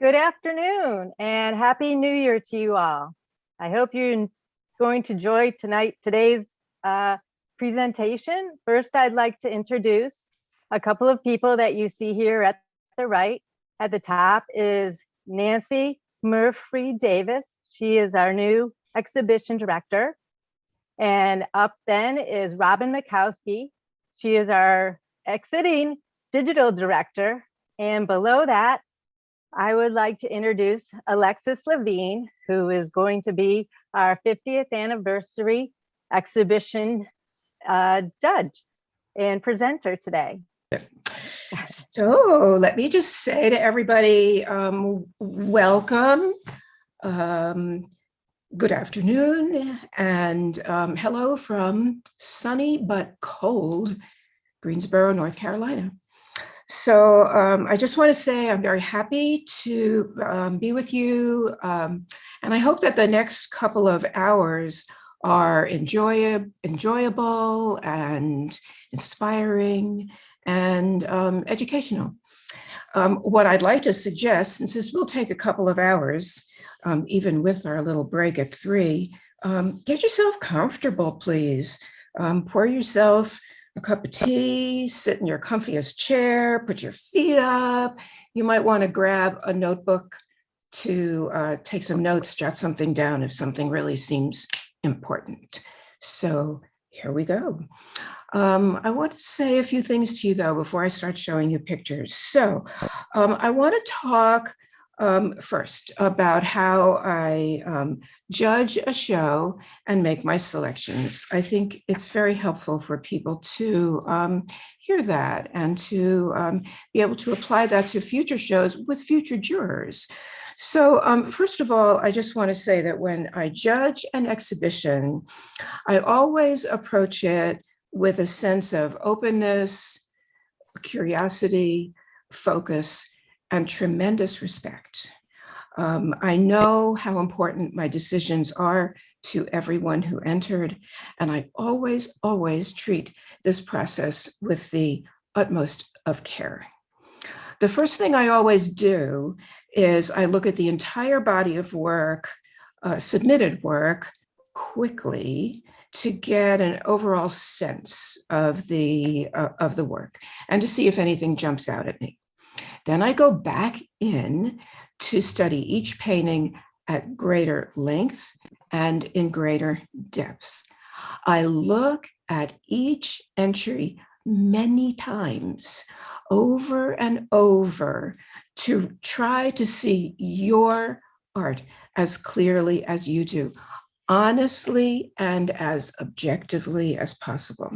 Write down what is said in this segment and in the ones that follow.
Good afternoon and Happy New Year to you all. I hope you're going to enjoy today's presentation. First, I'd like to introduce a couple of people that you see here at the right. At the top is Nancy Murphy Davis. She is our new exhibition director. And up then is Robin Mikowski. She is our exiting digital director. And below that, I would like to introduce Alexis Lavine, who is going to be our 50th anniversary exhibition judge and presenter today. So let me just say to everybody, welcome, good afternoon, and hello from sunny but cold Greensboro, North Carolina. So I just want to say I'm very happy to be with you, and I hope that the next couple of hours are enjoyable and inspiring and educational. What I'd like to suggest, since this will take a couple of hours, even with our little break at 3, get yourself comfortable, please. Pour yourself a cup of tea, sit in your comfiest chair, put your feet up. You might want to grab a notebook to take some notes, jot something down if something really seems important. So here we go. I want to say a few things to you, though, before I start showing you pictures. So I want to talk first about how I judge a show and make my selections. I think it's very helpful for people to hear that and to be able to apply that to future shows with future jurors. So first of all, I just want to say that when I judge an exhibition, I always approach it with a sense of openness, curiosity, focus, and tremendous respect. I know how important my decisions are to everyone who entered, and I always treat this process with the utmost of care. The first thing I always do is I look at the entire body of work, submitted work, quickly to get an overall sense of the work and to see if anything jumps out at me. Then I go back in to study each painting at greater length and in greater depth. I look at each entry many times, over and over, to try to see your art as clearly as you do, honestly and as objectively as possible.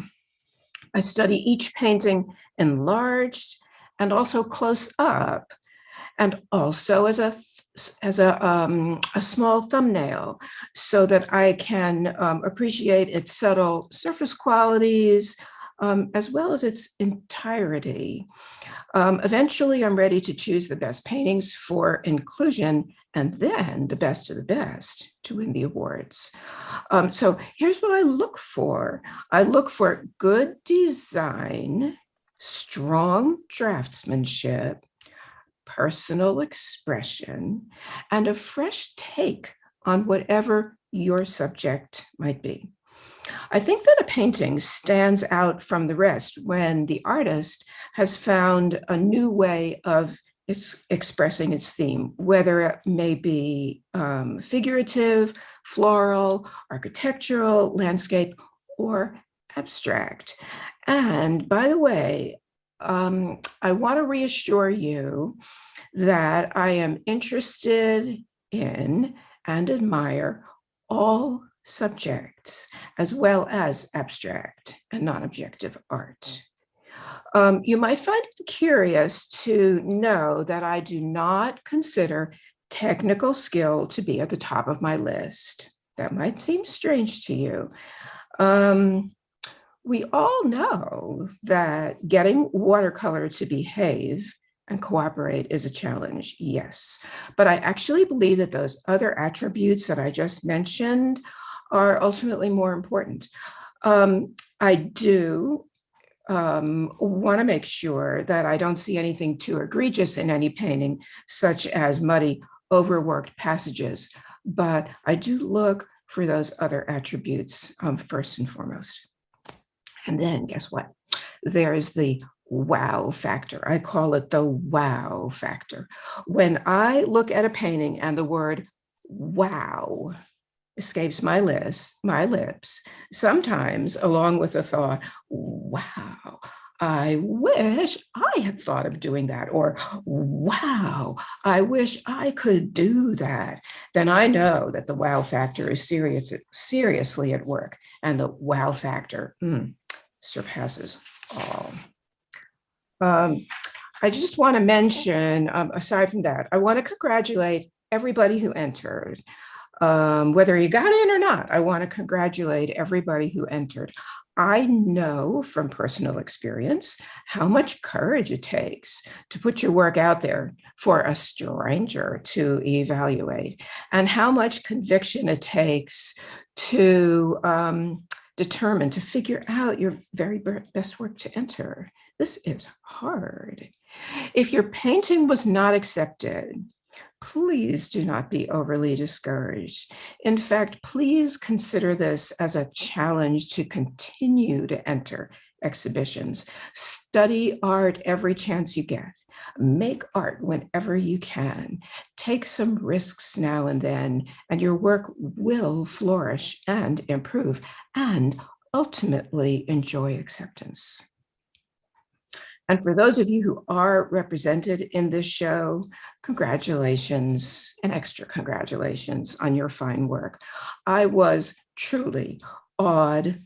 I study each painting enlarged and also close up, and also as a small thumbnail, so that I can appreciate its subtle surface qualities, as well as its entirety. Eventually, I'm ready to choose the best paintings for inclusion, and then the best of the best to win the awards. So here's what I look for. I look for good design, strong draftsmanship, personal expression, and a fresh take on whatever your subject might be. I think that a painting stands out from the rest when the artist has found a new way of expressing its theme, whether it may be figurative, floral, architectural, landscape, or abstract. And by the way, I want to reassure you that I am interested in and admire all subjects, as well as abstract and non-objective art. You might find it curious to know that I do not consider technical skill to be at the top of my list. That might seem strange to you. We all know that getting watercolor to behave and cooperate is a challenge, yes. But I actually believe that those other attributes that I just mentioned are ultimately more important. I do want to make sure that I don't see anything too egregious in any painting, such as muddy, overworked passages. But I do look for those other attributes first and foremost. And then guess what? There's the wow factor. I call it the wow factor. When I look at a painting and the word wow escapes my lips, sometimes along with the thought, wow, I wish I had thought of doing that, or wow, I wish I could do that, then I know that the wow factor is seriously at work, and the wow factor surpasses all. I just want to mention, aside from that, I want to congratulate everybody who entered. Whether you got in or not, I want to congratulate everybody who entered. I know from personal experience how much courage it takes to put your work out there for a stranger to evaluate, and how much conviction it takes to determine, to figure out your very best work to enter. This is hard. If your painting was not accepted, please do not be overly discouraged. In fact, please consider this as a challenge to continue to enter exhibitions. Study art every chance you get. Make art whenever you can. Take some risks now and then, and your work will flourish and improve and ultimately enjoy acceptance. And for those of you who are represented in this show, congratulations and extra congratulations on your fine work. I was truly awed,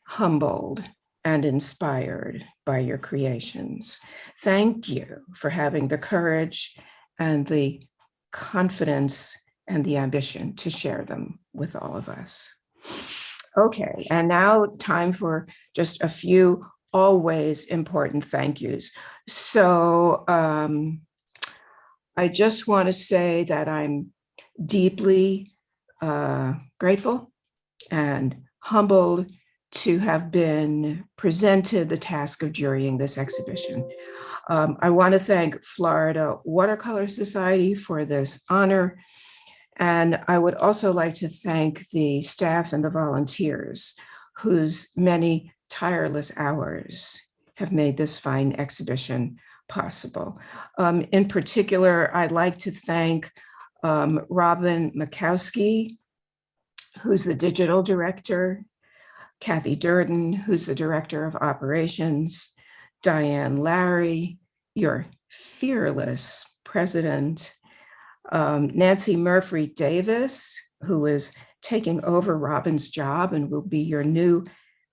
humbled, and inspired by your creations. Thank you for having the courage and the confidence and the ambition to share them with all of us. Okay, and now time for just a few always important thank yous. So I just want to say that I'm deeply grateful and humbled to have been presented the task of jurying this exhibition. I want to thank Florida Watercolor Society for this honor. And I would also like to thank the staff and the volunteers whose many tireless hours have made this fine exhibition possible. In particular, I'd like to thank Robin Makowski, who's the digital director, Kathy Durden, who's the director of operations, Diane Larry, your fearless president, Nancy Murphy Davis, who is taking over Robin's job and will be your new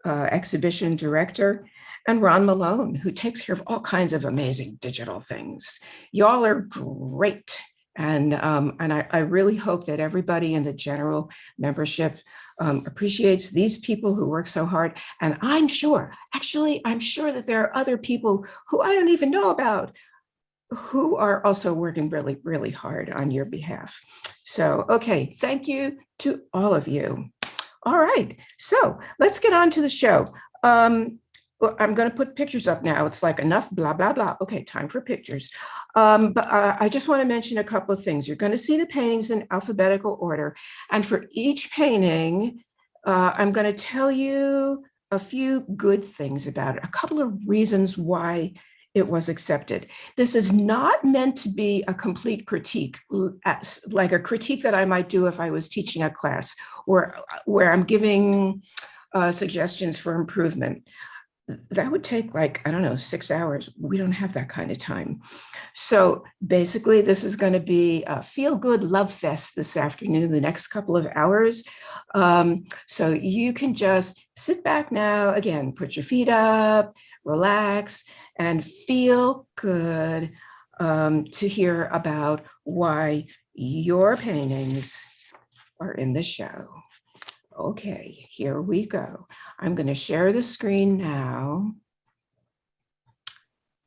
exhibition director, and Ron Malone, who takes care of all kinds of amazing digital things. Y'all are great. And I really hope that everybody in the general membership appreciates these people who work so hard. And I'm sure that there are other people who I don't even know about who are also working really, really hard on your behalf. So, okay, thank you to all of you. All right, so let's get on to the show. I'm going to put pictures up now. It's like enough, blah, blah, blah. Okay, time for pictures. But I just want to mention a couple of things. You're going to see the paintings in alphabetical order. And for each painting, I'm going to tell you a few good things about it, a couple of reasons why it was accepted. This is not meant to be a complete critique, like a critique that I might do if I was teaching a class, or where I'm giving suggestions for improvement. That would take 6 hours. We don't have that kind of time. So basically, this is going to be a feel-good love fest this afternoon, the next couple of hours. So you can just sit back now, again, put your feet up, relax, and feel good to hear about why your paintings are in the show. Okay, here we go. I'm going to share the screen now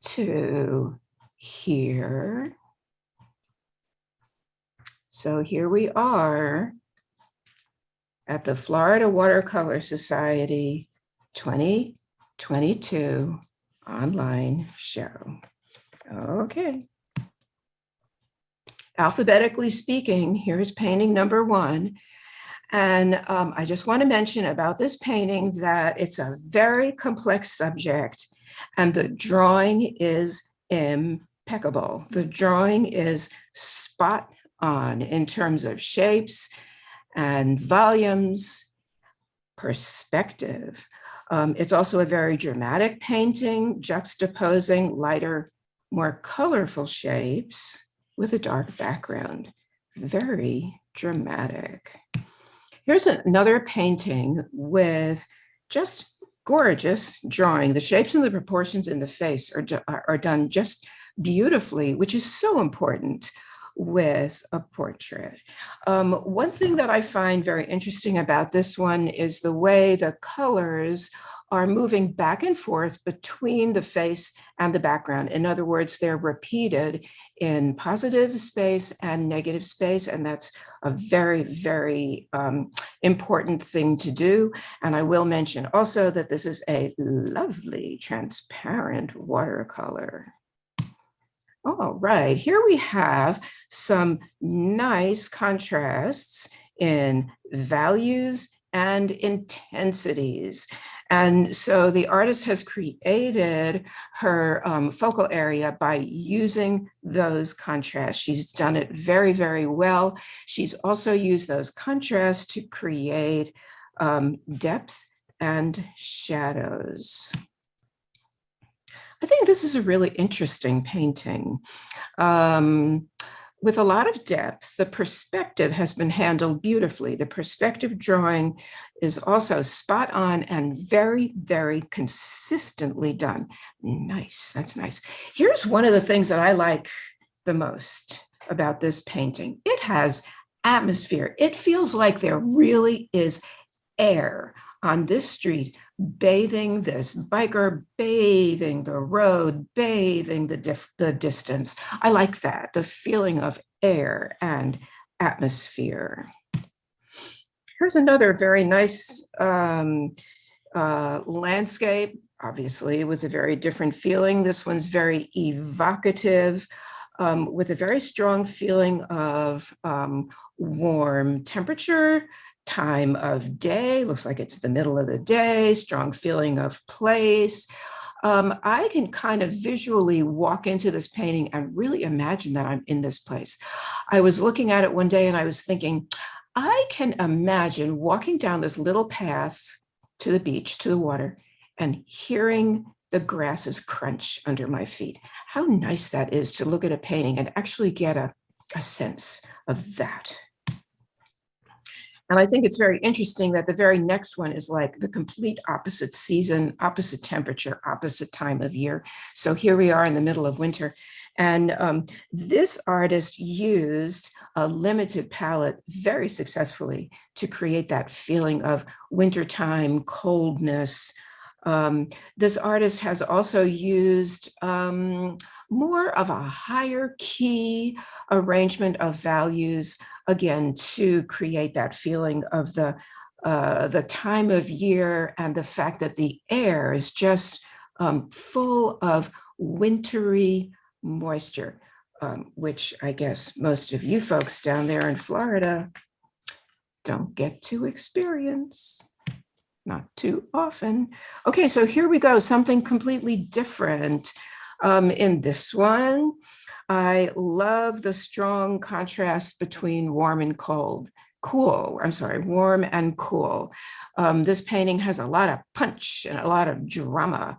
to here. So here we are at the Florida Watercolor Society 2022 online show. Okay. Alphabetically speaking, here's painting number 1. And I just want to mention about this painting that it's a very complex subject and the drawing is impeccable. The drawing is spot on in terms of shapes and volumes, perspective. It's also a very dramatic painting, juxtaposing lighter, more colorful shapes with a dark background. Very dramatic. Here's another painting with just gorgeous drawing. The shapes and the proportions in the face are done just beautifully, which is so important with a portrait. One thing that I find very interesting about this one is the way the colors are moving back and forth between the face and the background. In other words, they're repeated in positive space and negative space, and that's a very, very important thing to do. And I will mention also that this is a lovely transparent watercolor. All right, here we have some nice contrasts in values and intensities. And so the artist has created her focal area by using those contrasts. She's done it very, very well. She's also used those contrasts to create depth and shadows. I think this is a really interesting painting. With a lot of depth, the perspective has been handled beautifully. The perspective drawing is also spot on and very, very consistently done. Nice, that's nice. Here's one of the things that I like the most about this painting. It has atmosphere. It feels like there really is air on this street, bathing this biker, bathing the road, bathing the distance. I like that, the feeling of air and atmosphere. Here's another very nice landscape, obviously with a very different feeling. This one's very evocative, with a very strong feeling of warm temperature, time of day, looks like it's the middle of the day, strong feeling of place. I can kind of visually walk into this painting and really imagine that I'm in this place. I was looking at it one day and I was thinking, I can imagine walking down this little path to the beach, to the water, and hearing the grasses crunch under my feet. How nice that is to look at a painting and actually get a sense of that. And I think it's very interesting that the very next one is like the complete opposite season, opposite temperature, opposite time of year. So here we are in the middle of winter. And this artist used a limited palette very successfully to create that feeling of wintertime, coldness. This artist has also used more of a higher key arrangement of values, again, to create that feeling of the time of year and the fact that the air is just full of wintry moisture, which I guess most of you folks down there in Florida don't get to experience. Not too often. Okay, so here we go, something completely different. In this one, I love the strong contrast between warm and cold. Warm and cool. This painting has a lot of punch and a lot of drama.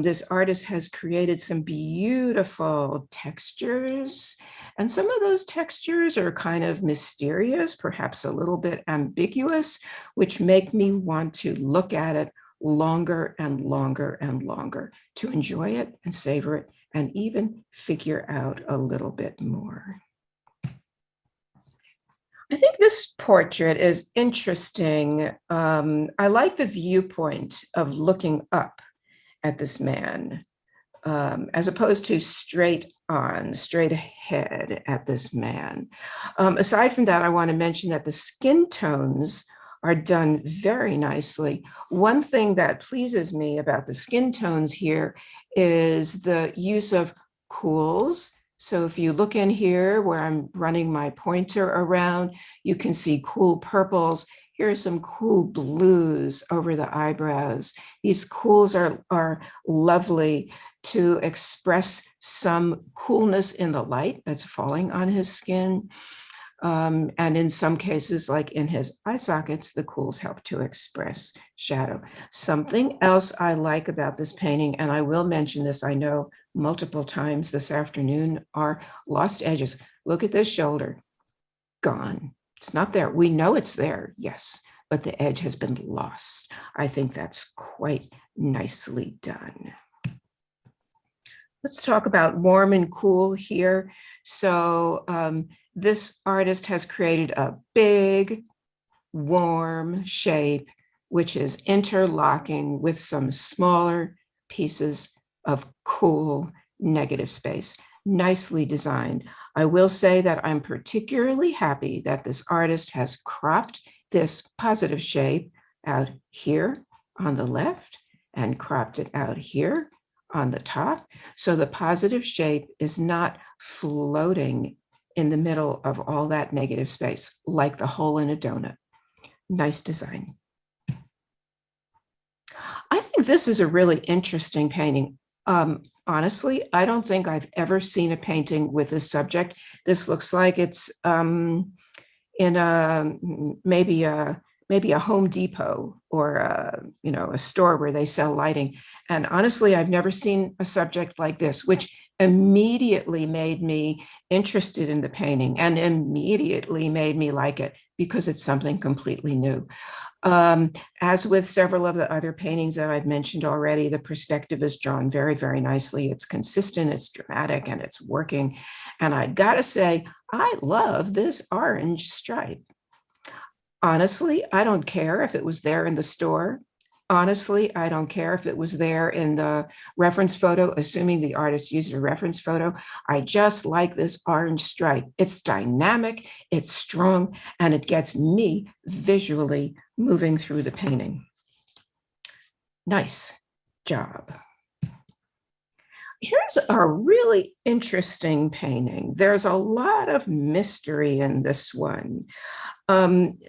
This artist has created some beautiful textures, and some of those textures are kind of mysterious, perhaps a little bit ambiguous, which make me want to look at it longer and longer and longer to enjoy it and savor it and even figure out a little bit more. I think this portrait is interesting. I like the viewpoint of looking up at this man, as opposed to straight ahead at this man. Aside from that, I want to mention that the skin tones are done very nicely. One thing that pleases me about the skin tones here is the use of cools. So if you look in here where I'm running my pointer around, you can see cool purples. Here are some cool blues over the eyebrows. These cools are lovely to express some coolness in the light that's falling on his skin. And in some cases, like in his eye sockets, the cools help to express shadow. Something else I like about this painting, and I will mention this, I know, multiple times this afternoon, are lost edges. Look at this shoulder, gone. It's not there. We know it's there, yes, but the edge has been lost. I think that's quite nicely done. Let's talk about warm and cool here. So this artist has created a big, warm shape, which is interlocking with some smaller pieces of cool negative space. Nicely designed. I will say that I'm particularly happy that this artist has cropped this positive shape out here on the left and cropped it out here on the top. So the positive shape is not floating in the middle of all that negative space, like the hole in a donut. Nice design. I think this is a really interesting painting. Honestly, I don't think I've ever seen a painting with this subject. This looks like it's in maybe a Home Depot or a store where they sell lighting. And honestly, I've never seen a subject like this, which immediately made me interested in the painting and immediately made me like it because it's something completely new. As with several of the other paintings that I've mentioned already, the perspective is drawn very, very nicely. It's consistent, it's dramatic, and it's working. And I gotta say, I love this orange stripe. Honestly, I don't care if it was there in the store. Honestly, I don't care if it was there in the reference photo, assuming the artist used a reference photo. I just like this orange stripe. It's dynamic, it's strong, and it gets me visually moving through the painting. Nice job. Here's a really interesting painting. There's a lot of mystery in this one.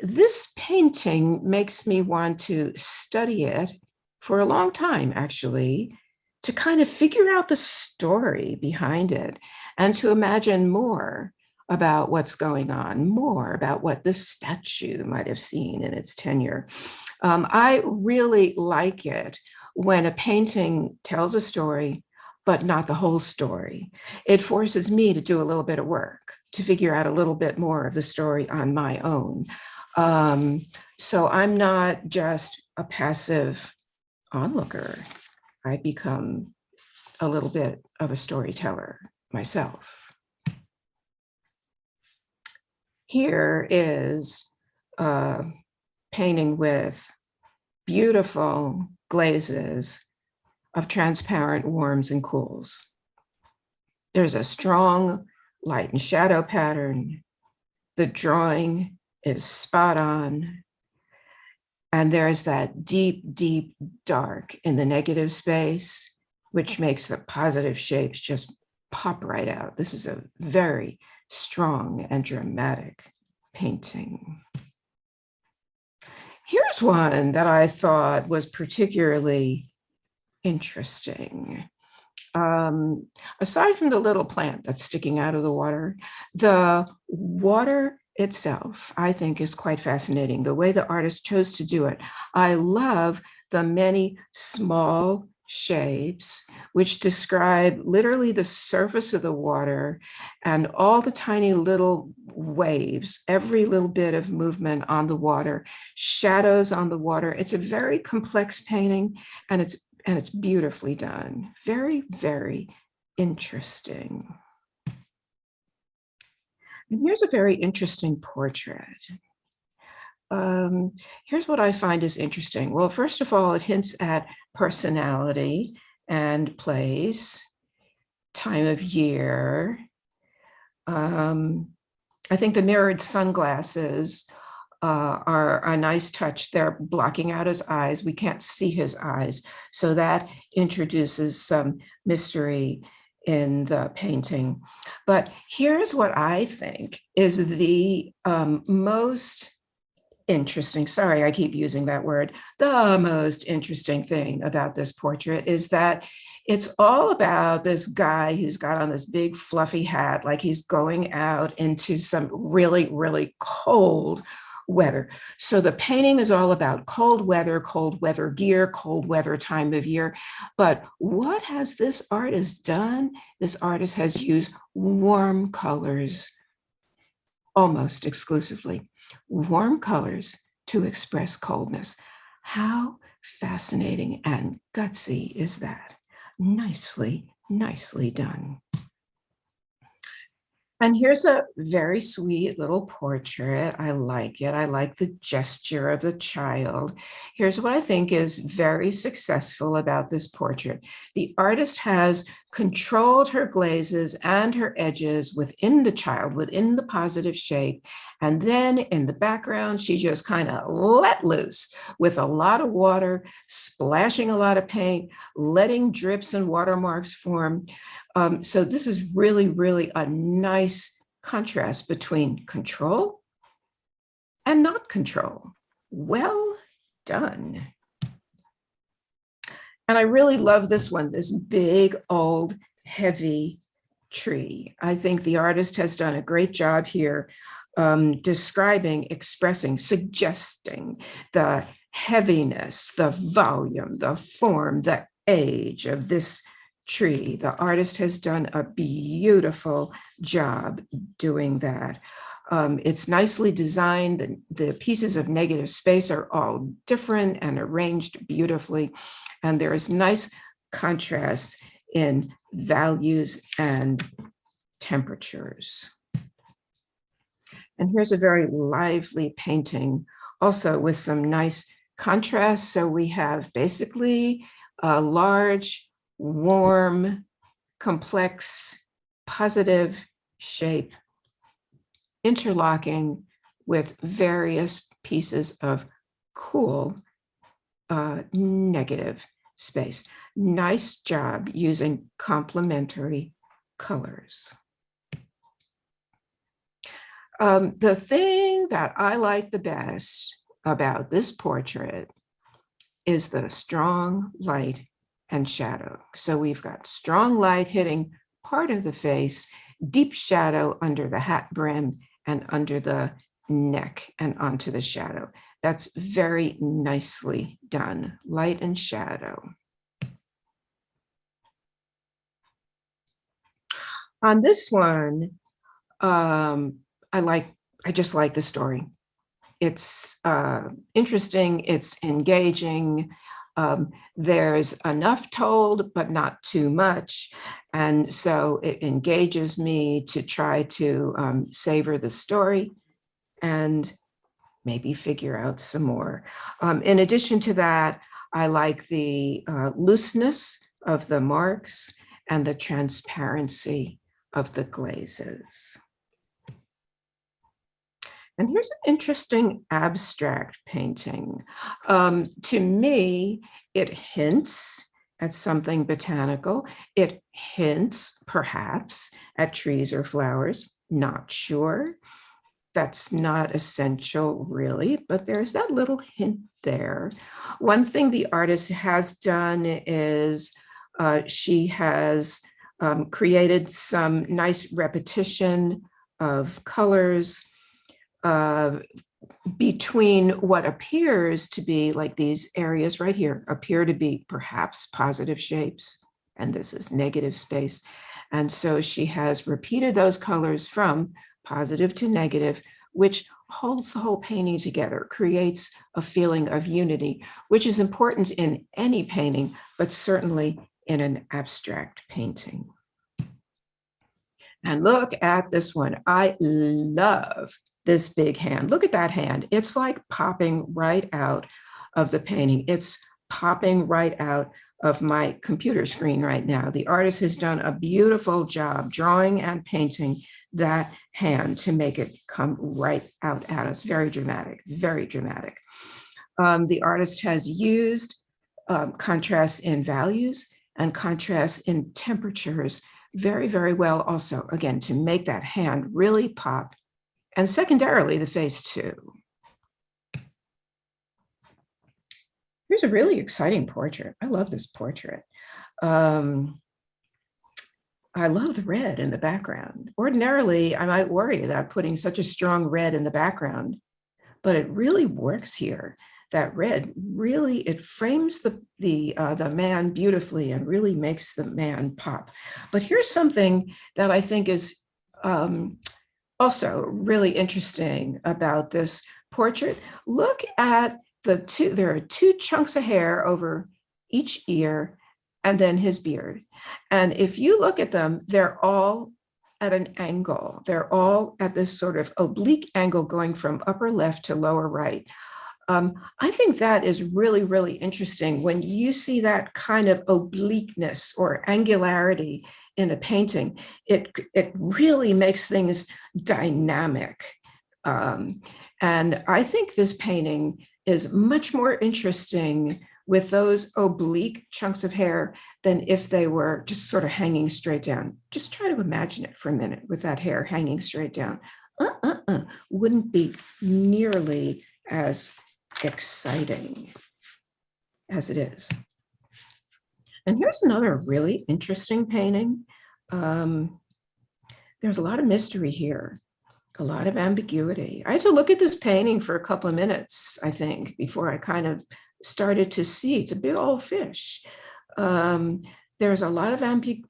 This painting makes me want to study it for a long time, actually, to kind of figure out the story behind it and to imagine more about what's going on, more about what this statue might have seen in its tenure. I really like it when a painting tells a story, but not the whole story. It forces me to do a little bit of work to figure out a little bit more of the story on my own. So I'm not just a passive onlooker. I become a little bit of a storyteller myself. Here is a painting with beautiful glazes of transparent warms and cools. There's a strong light and shadow pattern. The drawing is spot on. And there's that deep, deep dark in the negative space, which makes the positive shapes just pop right out. This is a very strong and dramatic painting. Here's one that I thought was particularly interesting. Aside from the little plant that's sticking out of the water itself, I think, is quite fascinating. The way the artist chose to do it. I love the many small shapes which describe literally the surface of the water and all the tiny little waves, every little bit of movement on the water, shadows on the water. It's a very complex painting, and it's beautifully done. Very, very interesting. And here's a very interesting portrait. Here's what I find is interesting. Well, first of all, it hints at personality and place, time of year. I think the mirrored sunglasses are a nice touch. They're blocking out his eyes. We can't see his eyes. So that introduces some mystery in the painting. But here's what I think is the most interesting, sorry, I keep using that word, the most interesting thing about this portrait is that it's all about this guy who's got on this big fluffy hat, like he's going out into some really, really cold weather. So the painting is all about cold weather gear, cold weather time of year. But what has this artist done? This artist has used warm colors almost exclusively, warm colors to express coldness. How fascinating and gutsy is that? Nicely, nicely done. And here's a very sweet little portrait. I like it. I like the gesture of the child. Here's what I think is very successful about this portrait. The artist has controlled her glazes and her edges within the child, within the positive shape. And then in the background, she just kind of let loose with a lot of water, splashing a lot of paint, letting drips and watermarks form. So this is really, really a nice contrast between control and not control. Well done. And I really love this one, this big, old, heavy tree. I think the artist has done a great job here describing, expressing, suggesting the heaviness, the volume, the form, the age of this tree. The artist has done a beautiful job doing that. It's nicely designed. The pieces of negative space are all different and arranged beautifully. And there is nice contrast in values and temperatures. And here's a very lively painting, also with some nice contrast. So we have basically a large, warm, complex, positive shape interlocking with various pieces of cool, negative space. Nice job using complementary colors. The thing that I like the best about this portrait is the strong light and shadow. So we've got strong light hitting part of the face, deep shadow under the hat brim and under the neck and onto the shadow. That's very nicely done, light and shadow. On this one, I just like the story. It's interesting, it's engaging. There's enough told, but not too much. And so it engages me to try to savor the story and maybe figure out some more. In addition to that, I like the looseness of the marks and the transparency of the glazes. And here's an interesting abstract painting. To me, it hints at something botanical. It hints, perhaps, at trees or flowers, not sure. That's not essential, really, but there's that little hint there. One thing the artist has done is she has created some nice repetition of colors between what appears to be like these areas right here appear to be perhaps positive shapes, and this is negative space. And so she has repeated those colors from positive to negative, which holds the whole painting together, creates a feeling of unity, which is important in any painting, but certainly in an abstract painting. And look at this one. I love this big hand. Look at that hand. It's like popping right out of the painting. It's popping right out of my computer screen right now. The artist has done a beautiful job drawing and painting that hand to make it come right out at us. Very dramatic, very dramatic. The artist has used contrast in values and contrast in temperatures very, very well also, again, to make that hand really pop, and secondarily, the face too. Here's a really exciting portrait. I love this portrait. I love the red in the background. Ordinarily, I might worry about putting such a strong red in the background, but it really works here. That red really, it frames the man beautifully and really makes the man pop. But here's something that I think is also really interesting about this portrait. Look at there are two chunks of hair over each ear and then his beard. And if you look at them, they're all at an angle. They're all at this sort of oblique angle going from upper left to lower right. I think that is really, really interesting when you see that kind of obliqueness or angularity in a painting. It really makes things dynamic. And I think this painting is much more interesting with those oblique chunks of hair than if they were just sort of hanging straight down. Just try to imagine it for a minute with that hair hanging straight down. Wouldn't be nearly as exciting as it is. And here's another really interesting painting. There's a lot of mystery here, a lot of ambiguity. I had to look at this painting for a couple of minutes, I think, before I kind of started to see it's a big old fish. There's a lot of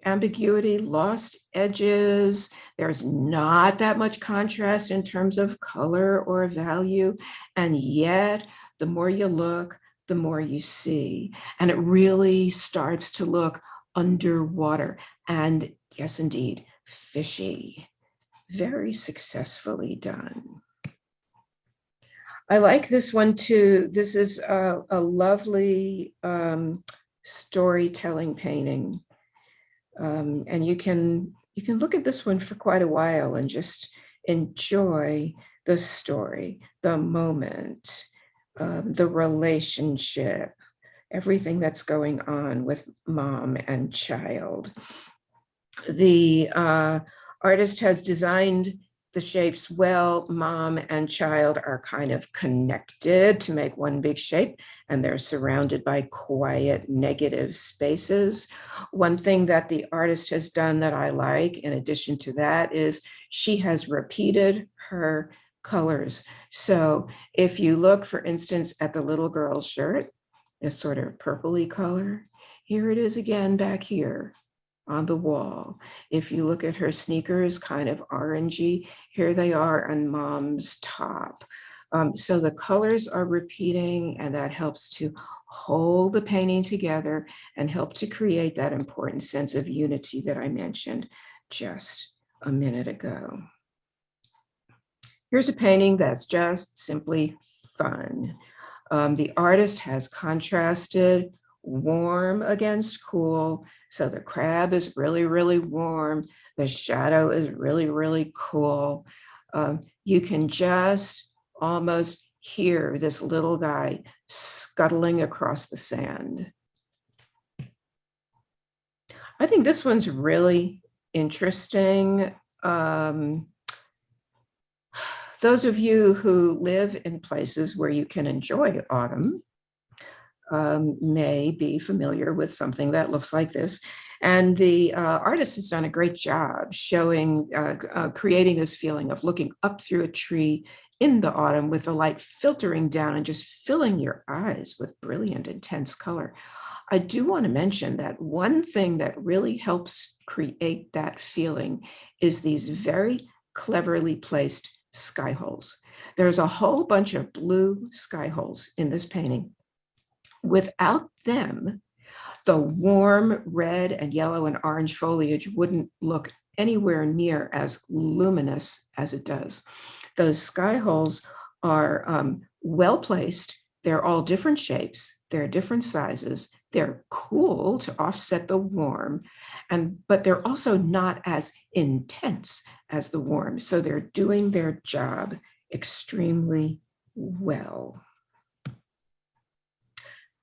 ambiguity, lost edges. There's not that much contrast in terms of color or value. And yet, the more you look, the more you see. And it really starts to look underwater. And yes, indeed, fishy. Very successfully done. I like this one too. This is a lovely storytelling painting. And you can look at this one for quite a while and just enjoy the story, the moment, the relationship, everything that's going on with mom and child. The artist has designed the shapes well. Mom and child are kind of connected to make one big shape, and they're surrounded by quiet negative spaces. One thing that the artist has done that I like, in addition to that, is she has repeated her colors. So if you look, for instance, at the little girl's shirt, this sort of purpley color, here it is again back here on the wall. If you look at her sneakers, kind of orangey, here they are on mom's top. So the colors are repeating, and that helps to hold the painting together and help to create that important sense of unity that I mentioned just a minute ago. Here's a painting that's just simply fun. The artist has contrasted warm against cool. So the crab is really, really warm. The shadow is really, really cool. You can just almost hear this little guy scuttling across the sand. I think this one's really interesting. Those of you who live in places where you can enjoy autumn may be familiar with something that looks like this. And the artist has done a great job showing, creating this feeling of looking up through a tree in the autumn with the light filtering down and just filling your eyes with brilliant, intense color. I do want to mention that one thing that really helps create that feeling is these very cleverly placed sky holes. There's a whole bunch of blue sky holes in this painting. Without them, the warm red and yellow and orange foliage wouldn't look anywhere near as luminous as it does. Those sky holes are well placed. They're all different shapes, they're different sizes, they're cool to offset the warm, but they're also not as intense as the warm. So they're doing their job extremely well.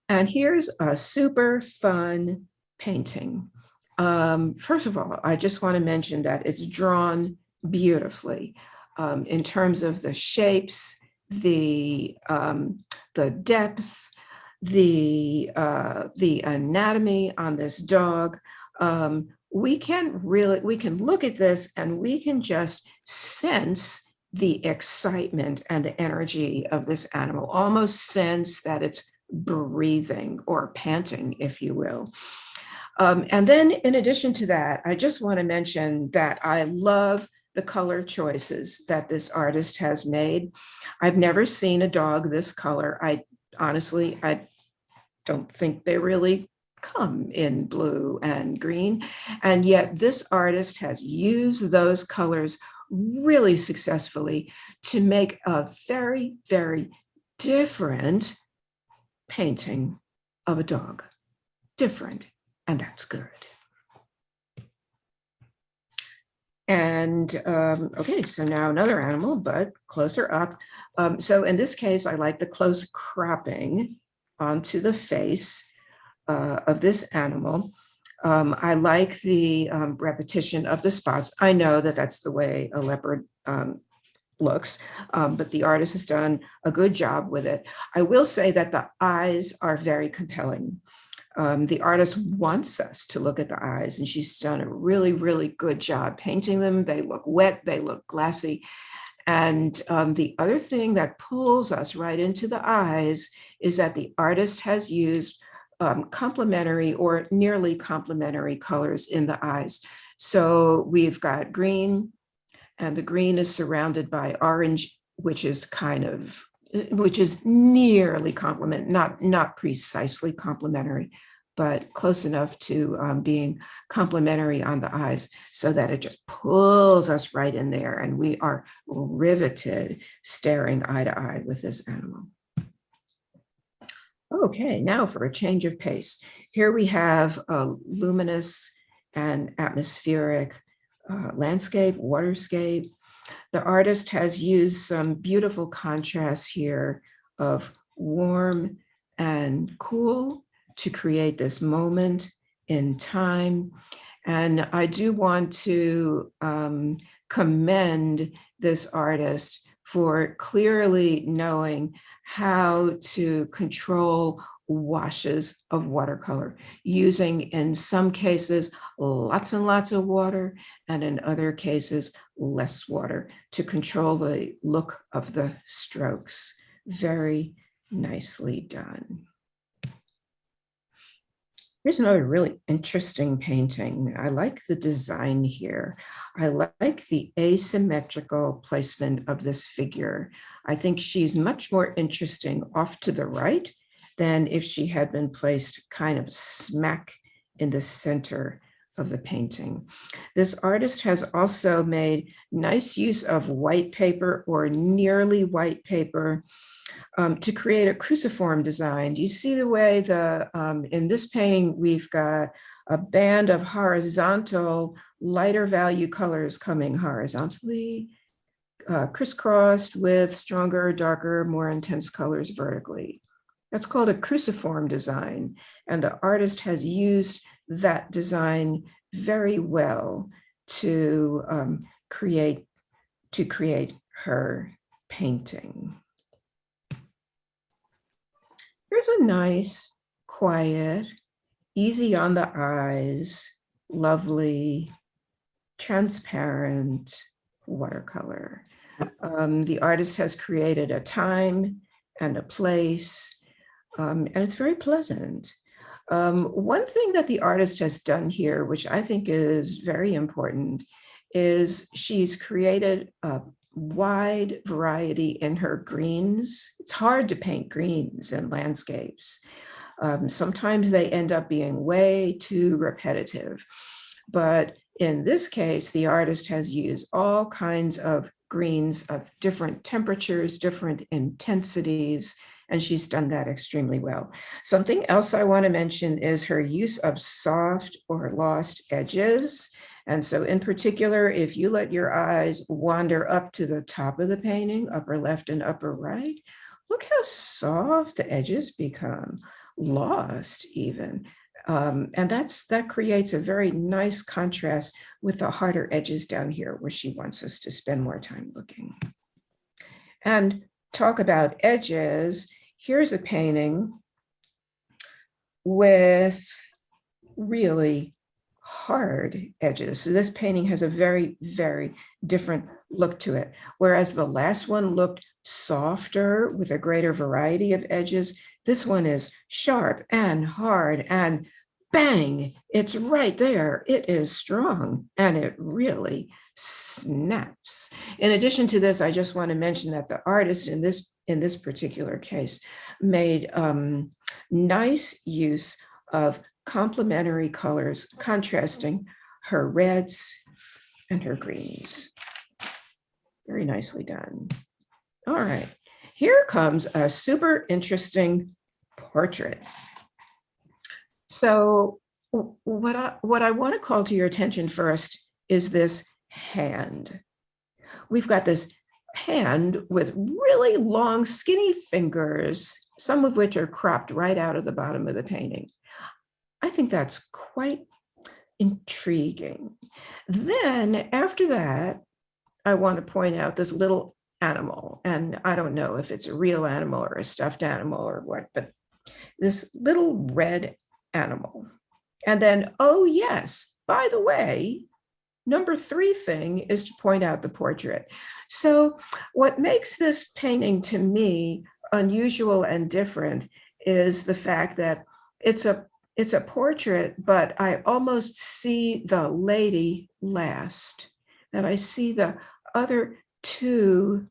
And here's a super fun painting. First of all, I just want to mention that it's drawn beautifully in terms of the shapes, the depth, the anatomy on this dog. We can look at this and we can just sense the excitement and the energy of this animal, almost sense that it's breathing or panting, if you will. And then in addition to that, I just want to mention that I love the color choices that this artist has made. I've never seen a dog this color. I don't think they really come in blue and green. And yet this artist has used those colors really successfully to make a very, very different painting of a dog. Different, and that's good. And okay, so now another animal, but closer up. So in this case, I like the close cropping onto the face of this animal. I like the repetition of the spots. I know that that's the way a leopard looks, but the artist has done a good job with it. I will say that the eyes are very compelling. The artist wants us to look at the eyes, and she's done a really, really good job painting them. They look wet, they look glassy. And the other thing that pulls us right into the eyes is that the artist has used complementary or nearly complementary colors in the eyes. So we've got green, and the green is surrounded by orange, which is nearly not precisely complementary, but close enough to being complementary on the eyes so that it just pulls us right in there and we are riveted staring eye to eye with this animal. Okay, now for a change of pace. Here we have a luminous and atmospheric landscape, waterscape. The artist has used some beautiful contrasts here of warm and cool to create this moment in time. And I do want to commend this artist for clearly knowing how to control washes of watercolor, using in some cases lots and lots of water, and in other cases less water to control the look of the strokes. Very nicely done. Here's another really interesting painting. I like the design here. I like the asymmetrical placement of this figure. I think she's much more interesting off to the right than if she had been placed kind of smack in the center of the painting. This artist has also made nice use of white paper or nearly white paper to create a cruciform design. Do you see the way in this painting, we've got a band of horizontal, lighter value colors coming horizontally, crisscrossed with stronger, darker, more intense colors vertically. That's called a cruciform design. And the artist has used that design very well to create her painting. Here's a nice, quiet, easy on the eyes, lovely, transparent watercolor. The artist has created a time and a place, and it's very pleasant. One thing that the artist has done here, which I think is very important, is she's created a wide variety in her greens. It's hard to paint greens in landscapes. Sometimes they end up being way too repetitive. But in this case, the artist has used all kinds of greens of different temperatures, different intensities, and she's done that extremely well. Something else I want to mention is her use of soft or lost edges. And so in particular, if you let your eyes wander up to the top of the painting, upper left and upper right, look how soft the edges become, lost even. And that creates a very nice contrast with the harder edges down here where she wants us to spend more time looking. And talk about edges, here's a painting with really hard edges. So this painting has a very, very different look to it. Whereas the last one looked softer with a greater variety of edges, this one is sharp and hard and bang, it's right there. It is strong and it really snaps. In addition to this, I just want to mention that the artist in this particular case made nice use of complementary colors, contrasting her reds and her greens. Very nicely done. All right, here comes a super interesting portrait. So what I want to call to your attention first is this hand. We've got this hand with really long, skinny fingers, some of which are cropped right out of the bottom of the painting. I think that's quite intriguing. Then after that, I want to point out this little animal, and I don't know if it's a real animal or a stuffed animal or what, but this little red animal. And then, oh yes, by the way, number 3 thing is to point out the portrait. So what makes this painting to me unusual and different is the fact that it's a portrait, but I almost see the lady last, and I see the other 2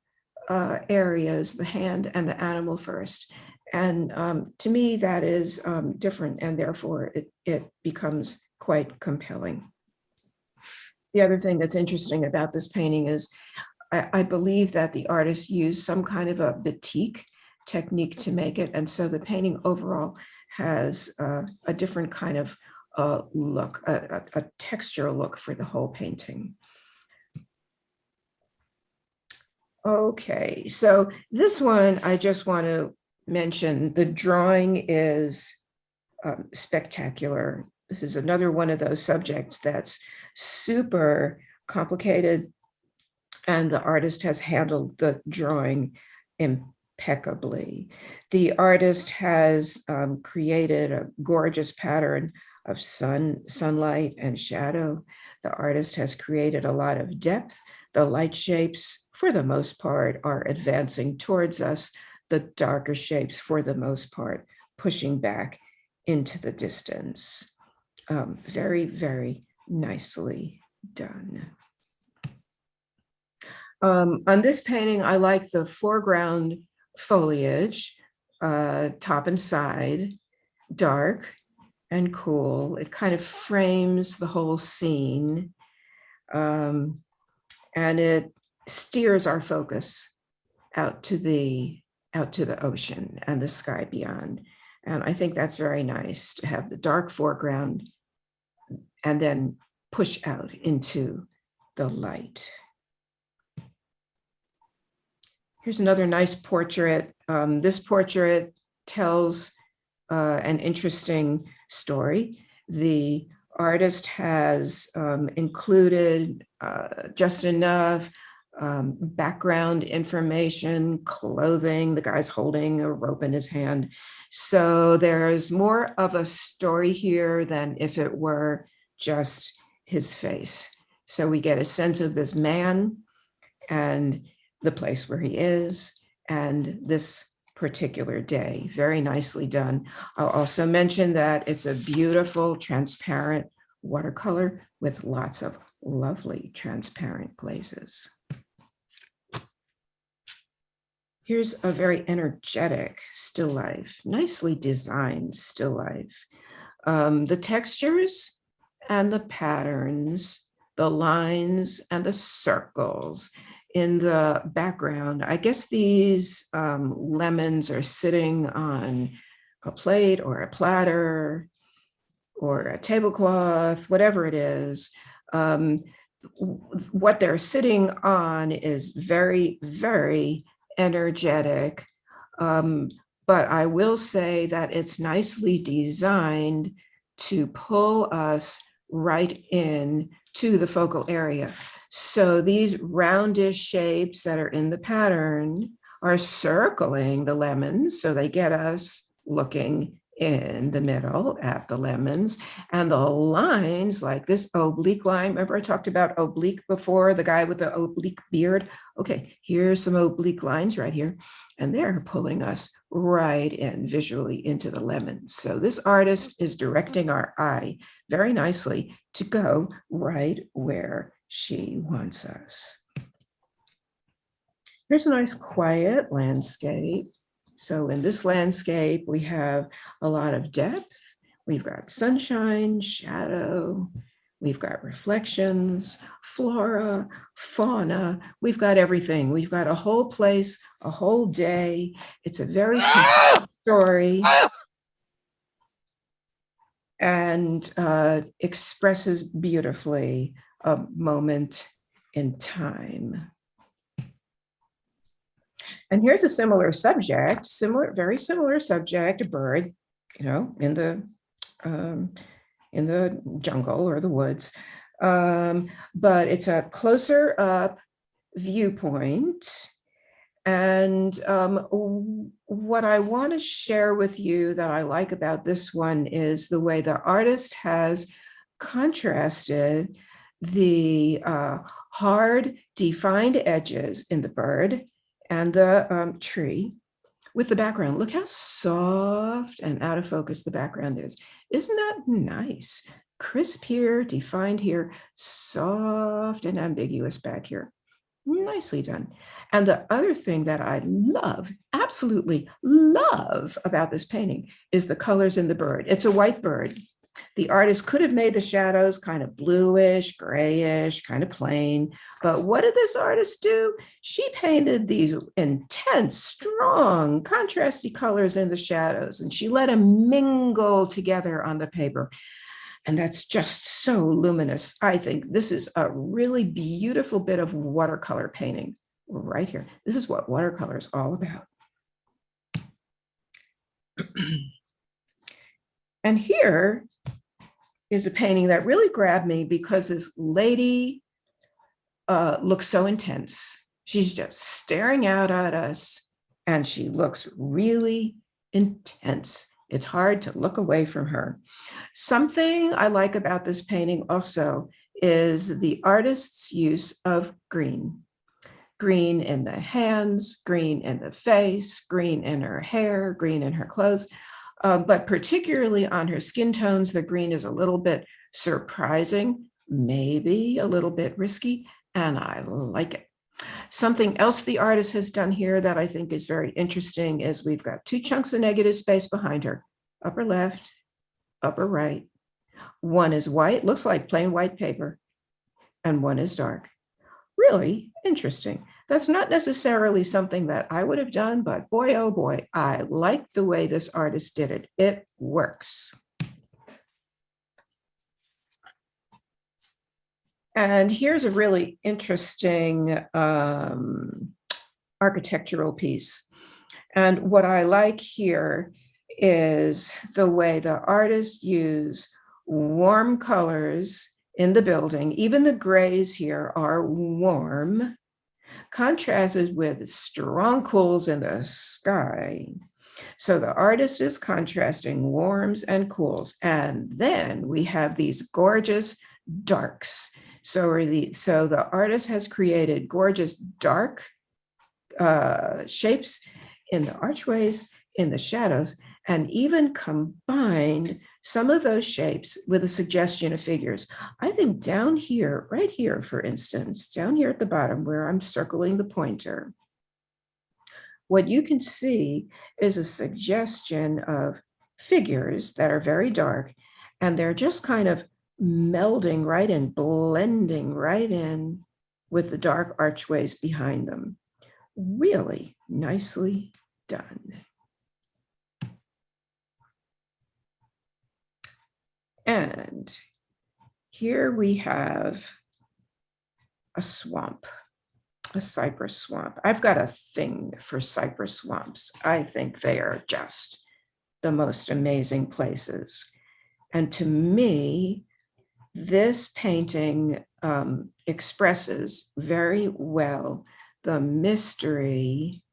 areas, the hand and the animal first. And to me, that is different, and therefore it becomes quite compelling. The other thing that's interesting about this painting is I believe that the artist used some kind of a batik technique to make it. And so the painting overall has a different kind of look, a textural look for the whole painting. Okay, so this one, I just want to mention, the drawing is spectacular. This is another one of those subjects that's super complicated, and the artist has handled the drawing impeccably. The artist has created a gorgeous pattern of sunlight and shadow. The artist has created a lot of depth. The light shapes, for the most part, are advancing towards us. The darker shapes, for the most part, pushing back into the distance. Very, very nicely done. On this painting, I like the foreground foliage, top and side, dark and cool. It kind of frames the whole scene, and it steers our focus out to the ocean and the sky beyond. And I think that's very nice to have the dark foreground and then push out into the light. Here's another nice portrait. This portrait tells an interesting story. The artist has included just enough background information, clothing. The guy's holding a rope in his hand. So there's more of a story here than if it were just his face. So we get a sense of this man and the place where he is and this particular day. Very nicely done. I'll also mention that it's a beautiful transparent watercolor with lots of lovely transparent glazes. Here's a very energetic still life, nicely designed still life. The textures and the patterns, the lines and the circles. in the background. I guess these lemons are sitting on a plate or a platter or a tablecloth, whatever it is. What they're sitting on is very, very energetic. But I will say that it's nicely designed to pull us right in to the focal area. So these roundish shapes that are in the pattern are circling the lemons, so they get us looking in the middle at the lemons. And the lines, like this oblique line, remember I talked about oblique before, the guy with the oblique beard? Okay, here's some oblique lines right here, and they're pulling us right in visually into the lemons. So this artist is directing our eye very nicely to go right where she wants us. Here's a nice quiet landscape. So in this landscape, we have a lot of depth. We've got sunshine, shadow, we've got reflections, flora, fauna, we've got everything. We've got a whole place, a whole day. It's a very complete story and expresses beautifully a moment in time. And here's a similar subject, very similar subject, a bird, you know, in the jungle or the woods. But it's a closer up viewpoint. And what I want to share with you that I like about this one is the way the artist has contrasted the hard, defined edges in the bird and the tree with the background. Look how soft and out of focus the background is. Isn't that nice? Crisp here, defined here, soft and ambiguous back here. Nicely done. And the other thing that I love, absolutely love about this painting is the colors in the bird. It's a white bird. The artist could have made the shadows kind of bluish, grayish, kind of plain. But what did this artist do? She painted these intense, strong, contrasty colors in the shadows, and she let them mingle together on the paper. And that's just so luminous. I think this is a really beautiful bit of watercolor painting right here. This is what watercolor is all about. And here is a painting that really grabbed me because this lady looks so intense. She's just staring out at us and she looks really intense. It's hard to look away from her. Something I like about this painting also is the artist's use of green. Green in the hands, green in the face, green in her hair, green in her clothes. But particularly on her skin tones, the green is a little bit surprising, maybe a little bit risky, and I like it. Something else the artist has done here that I think is very interesting is we've got two chunks of negative space behind her, upper left, upper right. One is white, looks like plain white paper, and one is dark. Really interesting. That's not necessarily something that I would have done, but boy, oh boy, I like the way this artist did it. It works. And here's a really interesting architectural piece. And what I like here is the way the artist used warm colors in the building. Even the grays here are warm, contrasted with strong cools in the sky. So the artist is contrasting warms and cools. And then we have these gorgeous darks. So the artist has created gorgeous dark shapes in the archways, in the shadows, and even combined some of those shapes with a suggestion of figures. I think down here, right here, for instance, down here at the bottom where I'm circling the pointer, what you can see is a suggestion of figures that are very dark, and they're just kind of melding right in, blending right in with the dark archways behind them. Really nicely done. And here we have a swamp, a cypress swamp. I've got a thing for cypress swamps. I think they are just the most amazing places. And to me, this painting expresses very well the mystery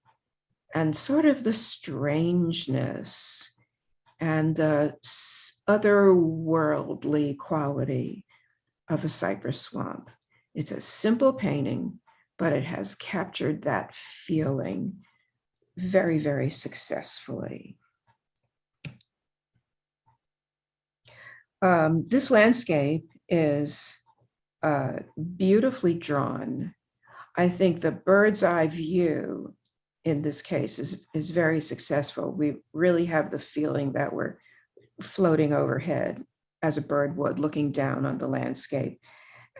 and sort of the strangeness and the otherworldly quality of a cypress swamp. It's a simple painting, but it has captured that feeling very, very successfully. This landscape is beautifully drawn. I think the bird's eye view in this case is very successful. We really have the feeling that we're floating overhead as a bird would, looking down on the landscape.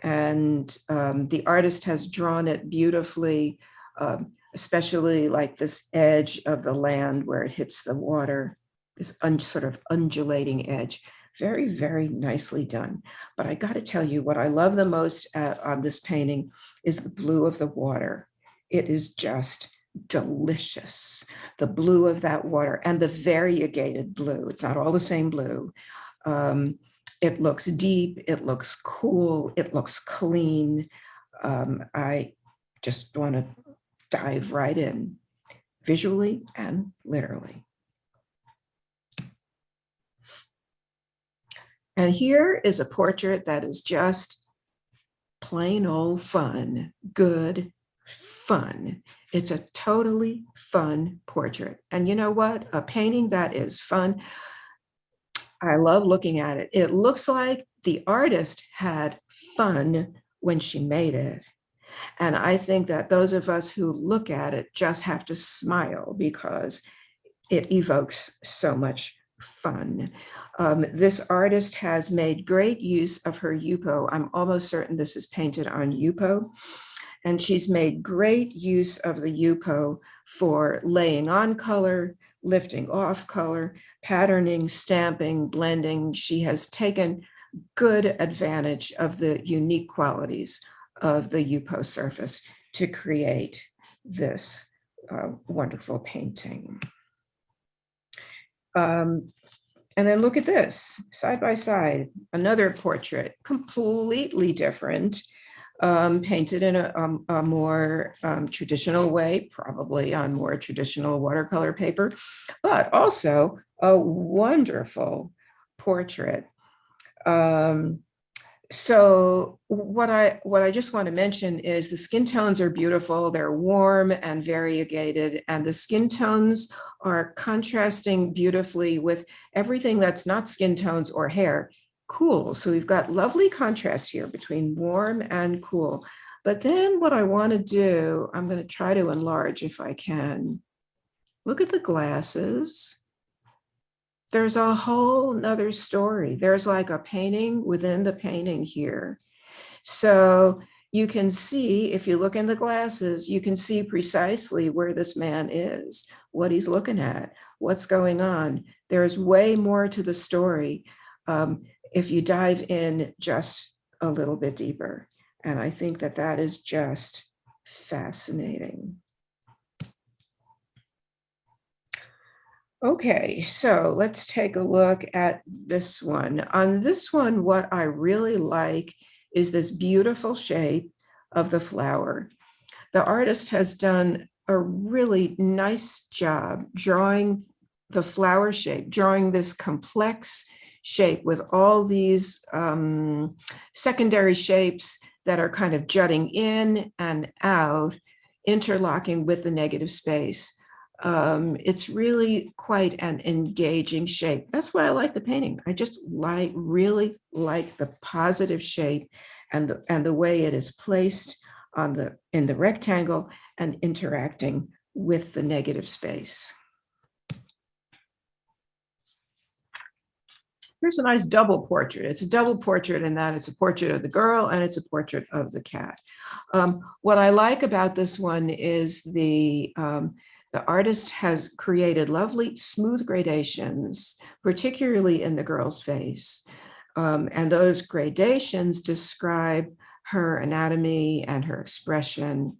And the artist has drawn it beautifully, especially like this edge of the land where it hits the water, this sort of undulating edge. Very, very nicely done. But I got to tell you, what I love the most on this painting is the blue of the water. It is just delicious. The blue of that water and the variegated blue. It's not all the same blue. It looks deep, it looks cool, it looks clean. I just want to dive right in, visually and literally. And here is a portrait that is just plain old fun, good fun. It's a totally fun portrait. And you know what? A painting that is fun, I love looking at it. It looks like the artist had fun when she made it. And I think that those of us who look at it just have to smile because it evokes so much fun. This artist has made great use of her Yupo. I'm almost certain this is painted on Yupo. And she's made great use of the Yupo for laying on color, lifting off color, patterning, stamping, blending. She has taken good advantage of the unique qualities of the Yupo surface to create this wonderful painting. And then look at this, side by side, another portrait, completely different, painted in a more traditional way, probably on more traditional watercolor paper, but also a wonderful portrait. So what I just want to mention is the skin tones are beautiful. They're warm and variegated, and the skin tones are contrasting beautifully with everything that's not skin tones or hair. Cool. So we've got lovely contrast here between warm and cool. But then what I want to do, I'm going to try to enlarge if I can. Look at the glasses. There's a whole nother story. There's like a painting within the painting here. So you can see, if you look in the glasses, you can see precisely where this man is, what he's looking at, what's going on. There's way more to the story if you dive in just a little bit deeper. And I think that that is just fascinating. Okay, so let's take a look at this one. On this one, what I really like is this beautiful shape of the flower. The artist has done a really nice job drawing the flower shape, drawing this complex shape with all these secondary shapes that are kind of jutting in and out, interlocking with the negative space. It's really quite an engaging shape. That's why I like the painting. I just really like the positive shape and the way it is placed in the rectangle and interacting with the negative space. Here's a nice double portrait. It's a double portrait in that it's a portrait of the girl and it's a portrait of the cat. What I like about this one is the artist has created lovely smooth gradations, particularly in the girl's face. And those gradations describe her anatomy and her expression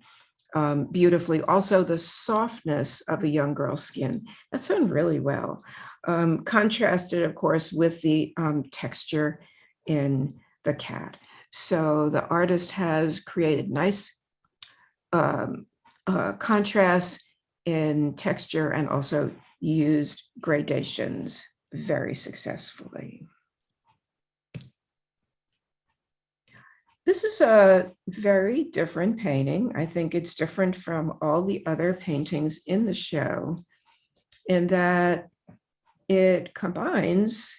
beautifully. Also, the softness of a young girl's skin. That's done really well. Contrasted, of course, with the texture in the cat. So the artist has created nice contrast in texture and also used gradations very successfully. This is a very different painting. I think it's different from all the other paintings in the show in that it combines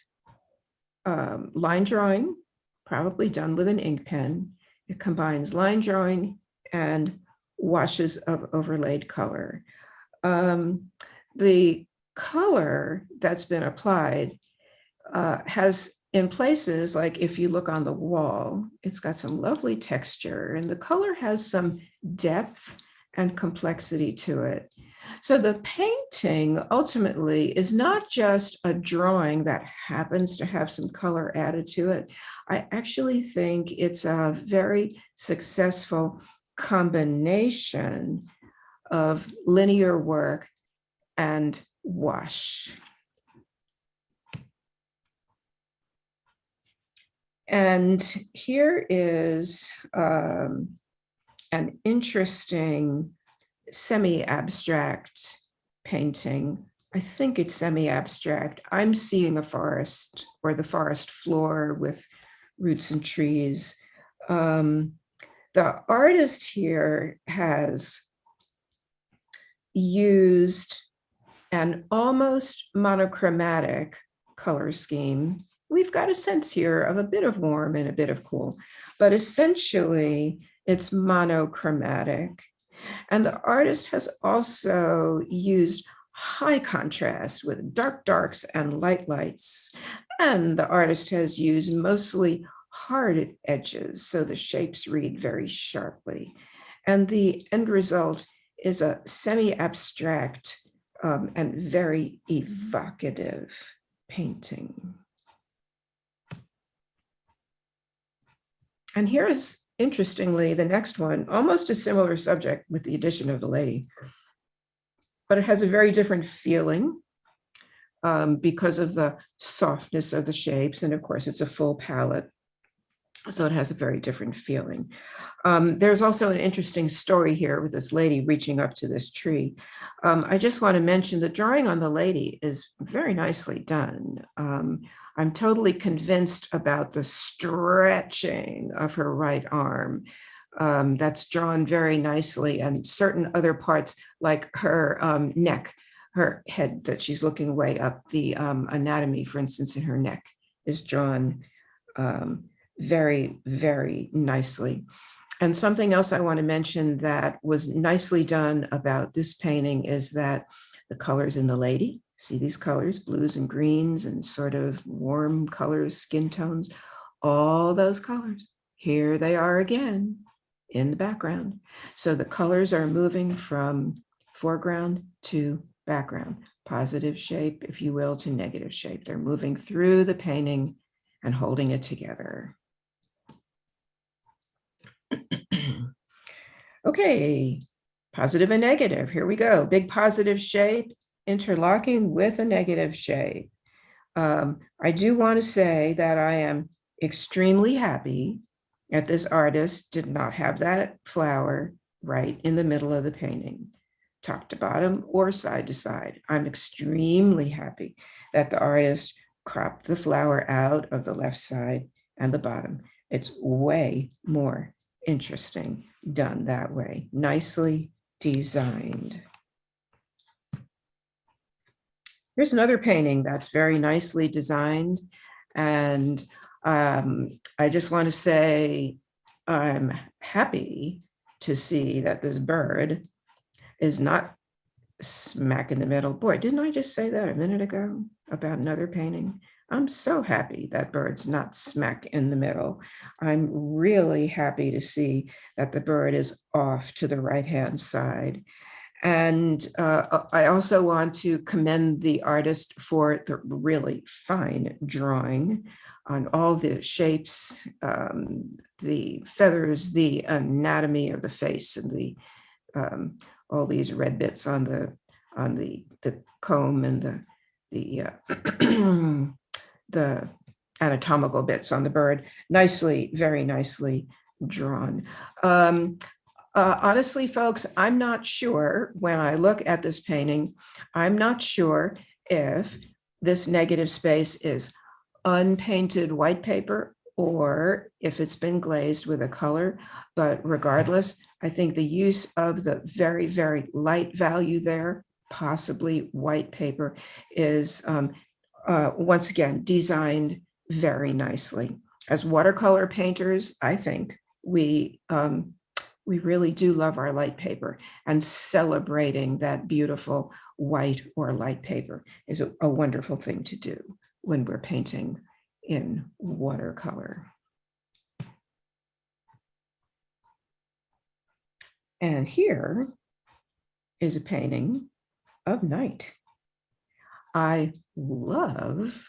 line drawing, probably done with an ink pen. It combines line drawing and washes of overlaid color. The color that's been applied has, in places, like if you look on the wall, it's got some lovely texture and the color has some depth and complexity to it. So the painting ultimately is not just a drawing that happens to have some color added to it. I actually think it's a very successful combination of linear work and wash. And here is an interesting semi-abstract painting. I think it's semi-abstract. I'm seeing a forest or the forest floor with roots and trees. The artist here has used an almost monochromatic color scheme. We've got a sense here of a bit of warm and a bit of cool, but essentially it's monochromatic. And the artist has also used high contrast with dark darks and light lights. And the artist has used mostly hard edges, so the shapes read very sharply. And the end result is a semi-abstract and very evocative painting. And here's, interestingly, the next one, almost a similar subject with the addition of the lady, but it has a very different feeling because of the softness of the shapes. And of course, it's a full palette, so it has a very different feeling. There's also an interesting story here with this lady reaching up to this tree. I just want to mention the drawing on the lady is very nicely done. I'm totally convinced about the stretching of her right arm. That's drawn very nicely, and certain other parts like her neck, her head that she's looking way up, the anatomy, for instance, in her neck is drawn very, very nicely. And something else I want to mention that was nicely done about this painting is that the colors in the lady, see these colors, blues and greens and sort of warm colors, skin tones, all those colors, here they are again in the background. So the colors are moving from foreground to background, positive shape, if you will, to negative shape. They're moving through the painting and holding it together. Okay, positive and negative. Here we go. Big positive shape interlocking with a negative shape. I do want to say that I am extremely happy that this artist did not have that flower right in the middle of the painting, top to bottom or side to side. I'm extremely happy that the artist cropped the flower out of the left side and the bottom. It's way more interesting done that way. Nicely designed. Here's another painting that's very nicely designed. And I just want to say I'm happy to see that this bird is not smack in the middle. Boy, didn't I just say that a minute ago about another painting? I'm so happy that bird's not smack in the middle. I'm really happy to see that the bird is off to the right-hand side. And I also want to commend the artist for the really fine drawing on all the shapes, the feathers, the anatomy of the face, and the all these red bits on the comb and the the anatomical bits on the bird. Nicely, very nicely drawn. Honestly, folks, I'm not sure when I look at this painting, I'm not sure if this negative space is unpainted white paper or if it's been glazed with a color. But regardless, I think the use of the very, very light value there, possibly white paper, is once again designed very nicely. As watercolor painters, I think we really do love our light paper, and celebrating that beautiful white or light paper is a wonderful thing to do when we're painting in watercolor. And here is a painting of night. I love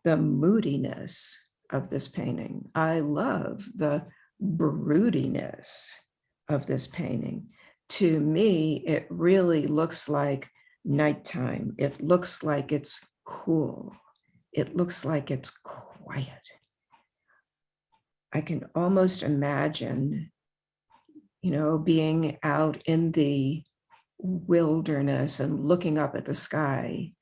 the moodiness of this painting. I love the broodiness of this painting. To me, it really looks like nighttime. It looks like it's cool. It looks like it's quiet. I can almost imagine, being out in the wilderness and looking up at the sky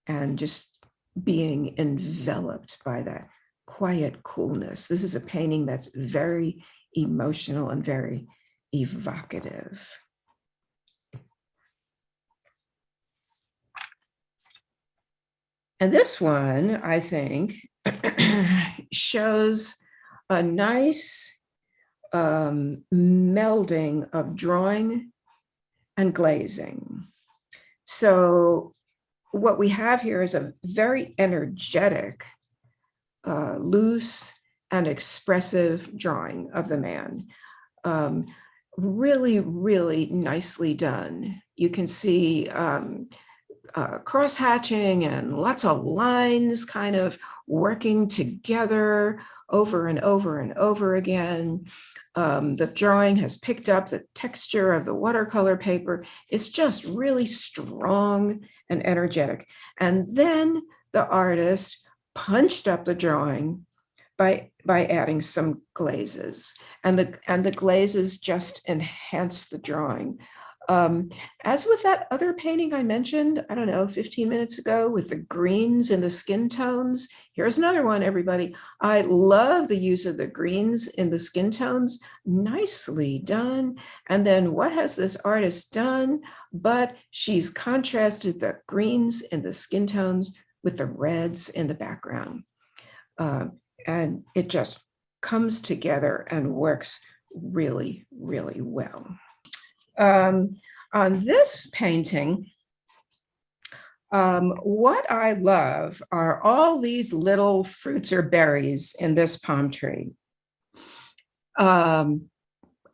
and just being enveloped by that quiet coolness. This is a painting that's very emotional and very evocative. And this one, I think, shows a nice melding of drawing and glazing. So what we have here is a very energetic, loose and expressive drawing of the man. Really, really nicely done. You can see cross-hatching and lots of lines kind of working together over and over and over again. The drawing has picked up the texture of the watercolor paper. It's just really strong and energetic. And then the artist punched up the drawing by adding some glazes, and the glazes just enhance the drawing. As with that other painting I mentioned, I don't know, 15 minutes ago with the greens and the skin tones, here's another one, everybody. I love the use of the greens in the skin tones, nicely done. And then what has this artist done? But she's contrasted the greens in the skin tones with the reds in the background. And it just comes together and works really, really well. On this painting, what I love are all these little fruits or berries in this palm tree. And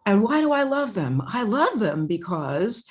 why do I love them? I love them because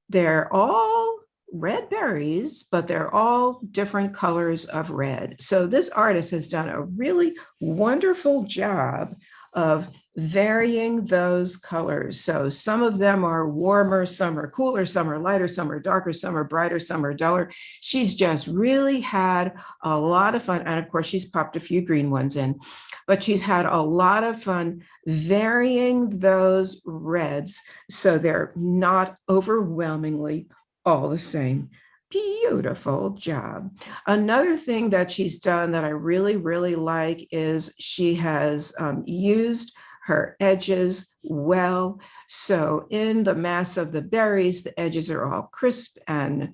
they're all red berries, but they're all different colors of red. So this artist has done a really wonderful job of varying those colors. So some of them are warmer, some are cooler, some are lighter, some are darker, some are brighter, some are duller. She's just really had a lot of fun. And of course, she's popped a few green ones in, but she's had a lot of fun varying those reds so they're not overwhelmingly all the same. Beautiful job. Another thing that she's done that I really, really like is she has used her edges well. So in the mass of the berries, the edges are all crisp and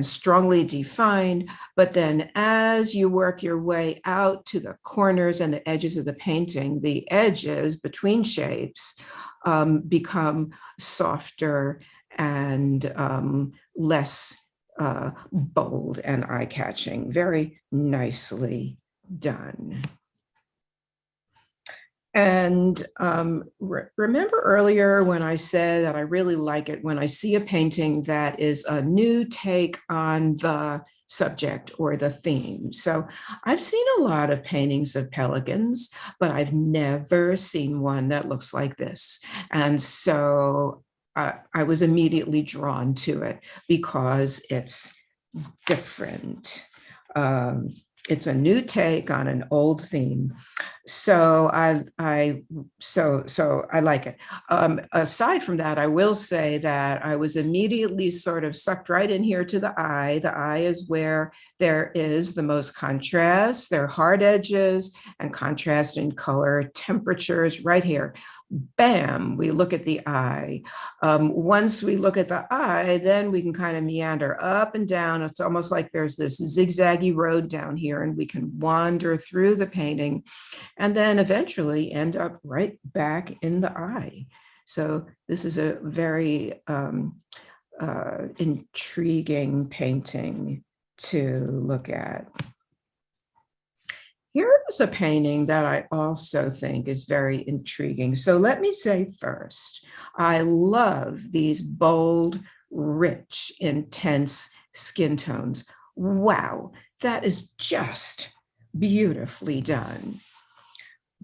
strongly defined. But then as you work your way out to the corners and the edges of the painting, the edges between shapes become softer and less bold and eye-catching. Very nicely done. And remember earlier when I said that I really like it when I see a painting that is a new take on the subject or the theme. So I've seen a lot of paintings of pelicans, but I've never seen one that looks like this. And so I was immediately drawn to it because it's different. It's a new take on an old theme. So I like it. Aside from that, I will say that I was immediately sort of sucked right in here to the eye. The eye is where there is the most contrast. There are hard edges and contrast in color, temperatures right here. Bam, we look at the eye. Once we look at the eye, then we can kind of meander up and down. It's almost like there's this zigzaggy road down here, and we can wander through the painting and then eventually end up right back in the eye. So this is a very intriguing painting to look at. Here is a painting that I also think is very intriguing. So let me say first, I love these bold, rich, intense skin tones. Wow, that is just beautifully done.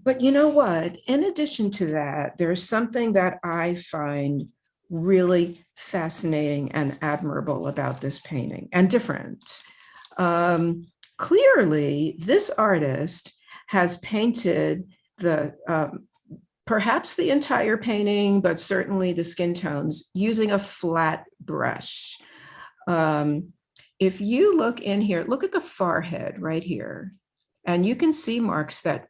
But you know what? In addition to that, there's something that I find really fascinating and admirable about this painting and different. Clearly, this artist has painted perhaps the entire painting, but certainly the skin tones using a flat brush. If you look in here, look at the forehead right here, and you can see marks that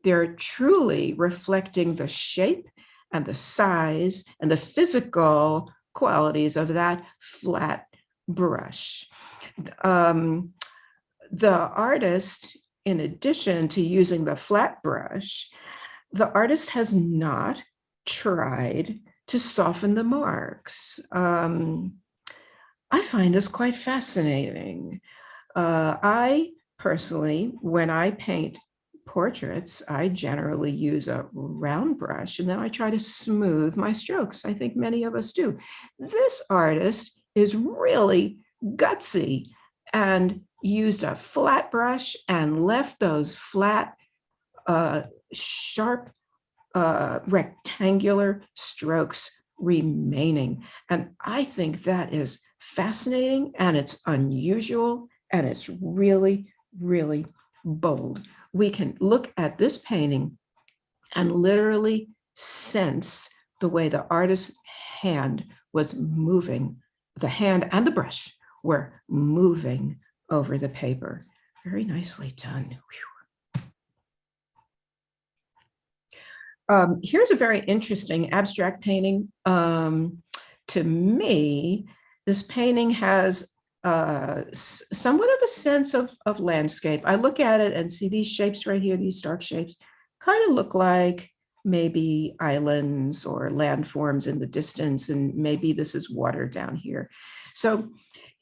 they're truly reflecting the shape and the size and the physical qualities of that flat brush. The artist, in addition to using the flat brush, the artist has not tried to soften the marks. I find this quite fascinating. I personally, when I paint portraits, I generally use a round brush and then I try to smooth my strokes. I think many of us do. This artist is really gutsy and used a flat brush and left those flat, sharp, rectangular strokes remaining. And I think that is fascinating and it's unusual and it's really, really bold. We can look at this painting and literally sense the way the artist's hand was moving. The hand and the brush were moving over the paper. Very nicely done. Here's a very interesting abstract painting. To me, this painting has somewhat of a sense of landscape. I look at it and see these shapes right here, these dark shapes, kind of look like maybe islands or landforms in the distance, and maybe this is water down here. So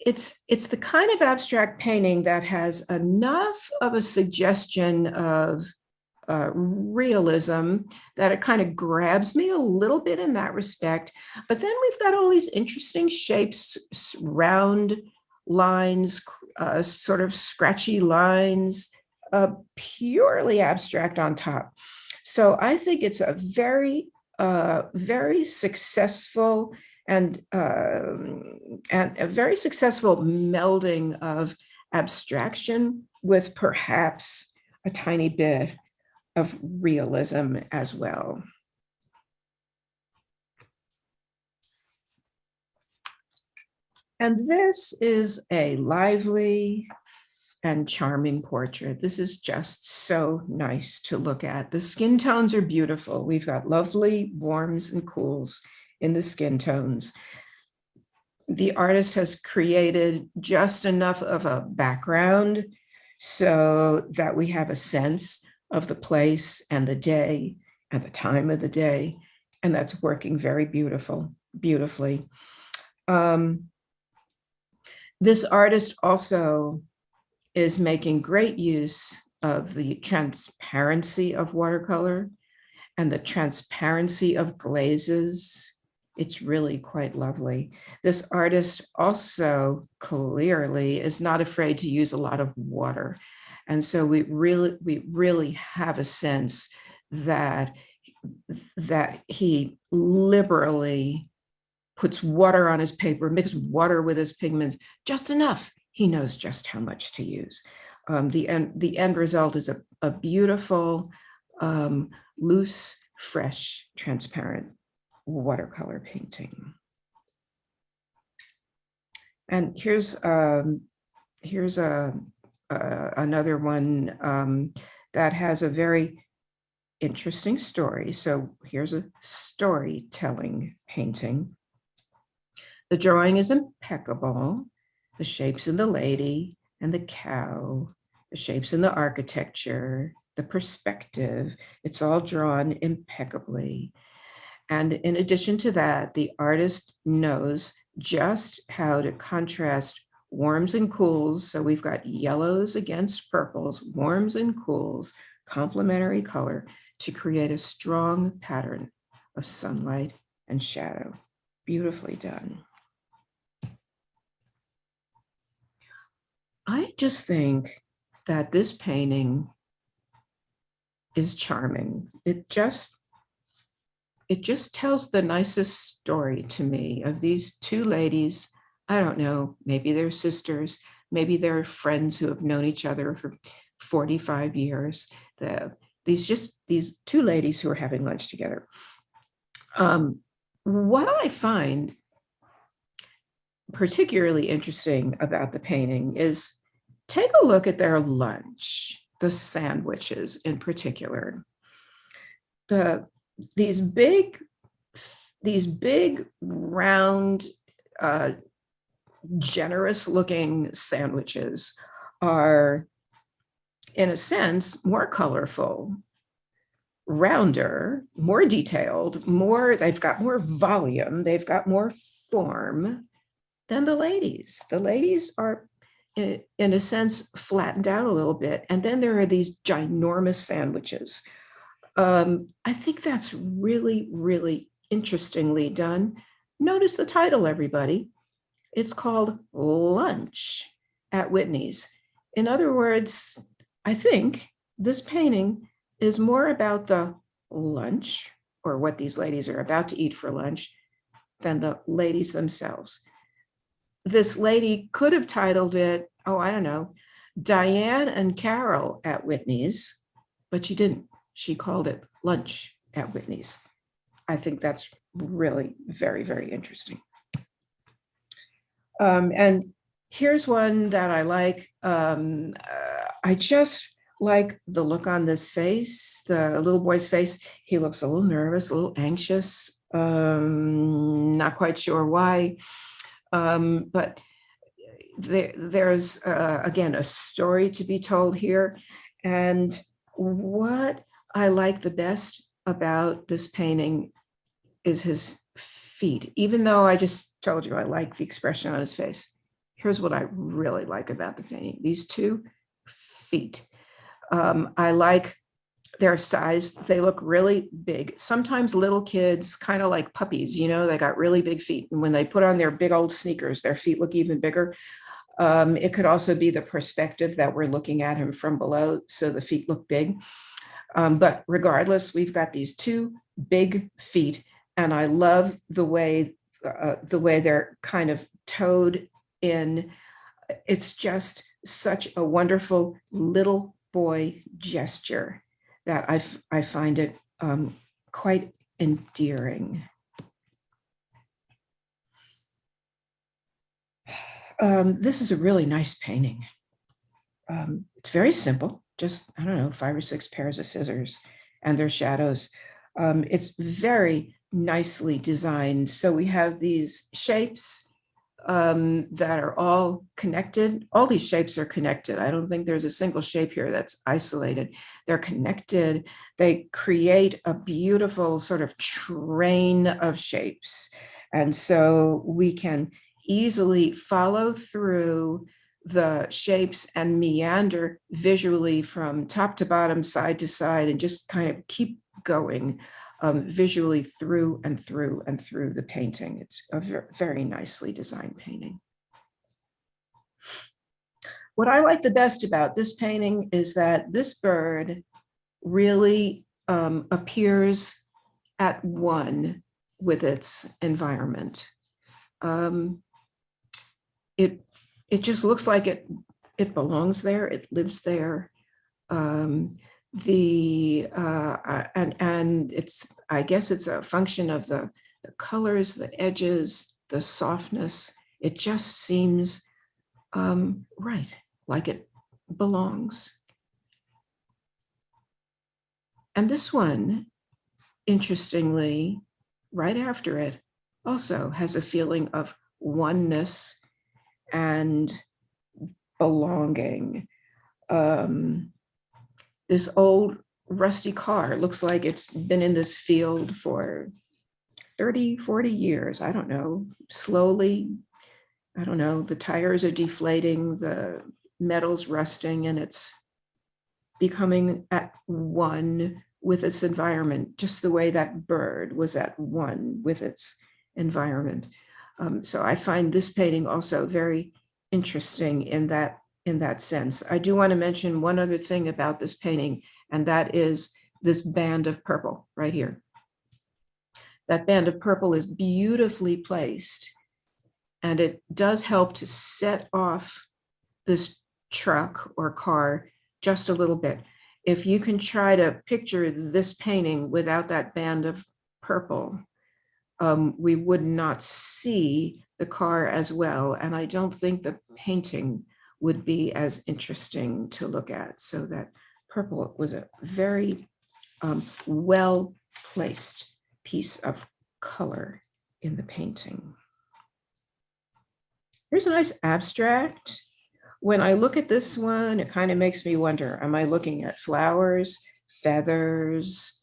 it's the kind of abstract painting that has enough of a suggestion of realism that it kind of grabs me a little bit in that respect. But then we've got all these interesting shapes, round lines, sort of scratchy lines, purely abstract on top. So I think it's a very, very successful and a very successful melding of abstraction with perhaps a tiny bit of realism as well. And this is a lively and charming portrait. This is just so nice to look at. The skin tones are beautiful. We've got lovely warms and cools in the skin tones. The artist has created just enough of a background so that we have a sense of the place and the day and the time of the day. And that's working very beautifully. This artist also is making great use of the transparency of watercolor and the transparency of glazes. It's really quite lovely. This artist also clearly is not afraid to use a lot of water. And so we really have a sense that he liberally puts water on his paper, mixes water with his pigments, just enough. He knows just how much to use. The end result is a beautiful, loose, fresh, transparent watercolor painting. And here's another one that has a very interesting story. So here's a storytelling painting. The drawing is impeccable. The shapes in the lady and the cow, the shapes in the architecture, the perspective, it's all drawn impeccably. And in addition to that, the artist knows just how to contrast warms and cools. So we've got yellows against purples, warms and cools, complementary color to create a strong pattern of sunlight and shadow. Beautifully done. I just think that this painting is charming. It just tells the nicest story to me of these two ladies. I don't know, maybe they're sisters, maybe they're friends who have known each other for 45 years. These two ladies who are having lunch together. What I find particularly interesting about the painting is take a look at their lunch, the sandwiches in particular. These big round, generous looking sandwiches are, in a sense, more colorful, rounder, more detailed, they've got more volume, they've got more form than the ladies. The ladies are, in a sense, flattened out a little bit. And then there are these ginormous sandwiches. I think that's really, really interestingly done. Notice the title, everybody. It's called Lunch at Whitney's. In other words, I think this painting is more about the lunch, or what these ladies are about to eat for lunch, than the ladies themselves. This lady could have titled it, oh, I don't know, Diane and Carol at Whitney's, but she didn't. She called it Lunch at Whitney's. I think that's really very, very interesting. And here's one that I like. I just like the look on this face, the little boy's face. He looks a little nervous, a little anxious, not quite sure why. But there's, again, a story to be told here. And what I like the best about this painting is his feet. Even though I just told you I like the expression on his face, here's what I really like about the painting. These two feet. I like their size. They look really big. Sometimes little kids, kind of like puppies, they got really big feet. And when they put on their big old sneakers, their feet look even bigger. It could also be the perspective that we're looking at him from below, so the feet look big. But regardless, we've got these two big feet, and I love the way they're kind of toed in. It's just such a wonderful little boy gesture that I find it quite endearing. This is a really nice painting. It's very simple, just, I don't know, 5 or 6 pairs of scissors and their shadows. It's very nicely designed. So we have these shapes that are all connected. All these shapes are connected. I don't think there's a single shape here that's isolated. They're connected. They create a beautiful sort of train of shapes. And so we can easily follow through the shapes and meander visually from top to bottom, side to side, and just kind of keep going visually through and through and through the painting. It's a very nicely designed painting. What I like the best about this painting is that this bird really appears at one with its environment. It just looks like it belongs there. It lives there. And it's, I guess it's a function of the colors, the edges, the softness. It just seems right, like it belongs. And this one, interestingly, right after it, also has a feeling of oneness and belonging. This old rusty car looks like it's been in this field for 30, 40 years. I don't know, slowly, I don't know, the tires are deflating, the metal's rusting, and it's becoming at one with its environment, just the way that bird was at one with its environment. So I find this painting also very interesting in that sense. I do want to mention one other thing about this painting, and that is this band of purple right here. That band of purple is beautifully placed, and it does help to set off this truck or car just a little bit. If you can try to picture this painting without that band of purple, we would not see the car as well. And I don't think the painting would be as interesting to look at. So that purple was a very well-placed piece of color in the painting. Here's a nice abstract. When I look at this one, it kind of makes me wonder, am I looking at flowers, feathers,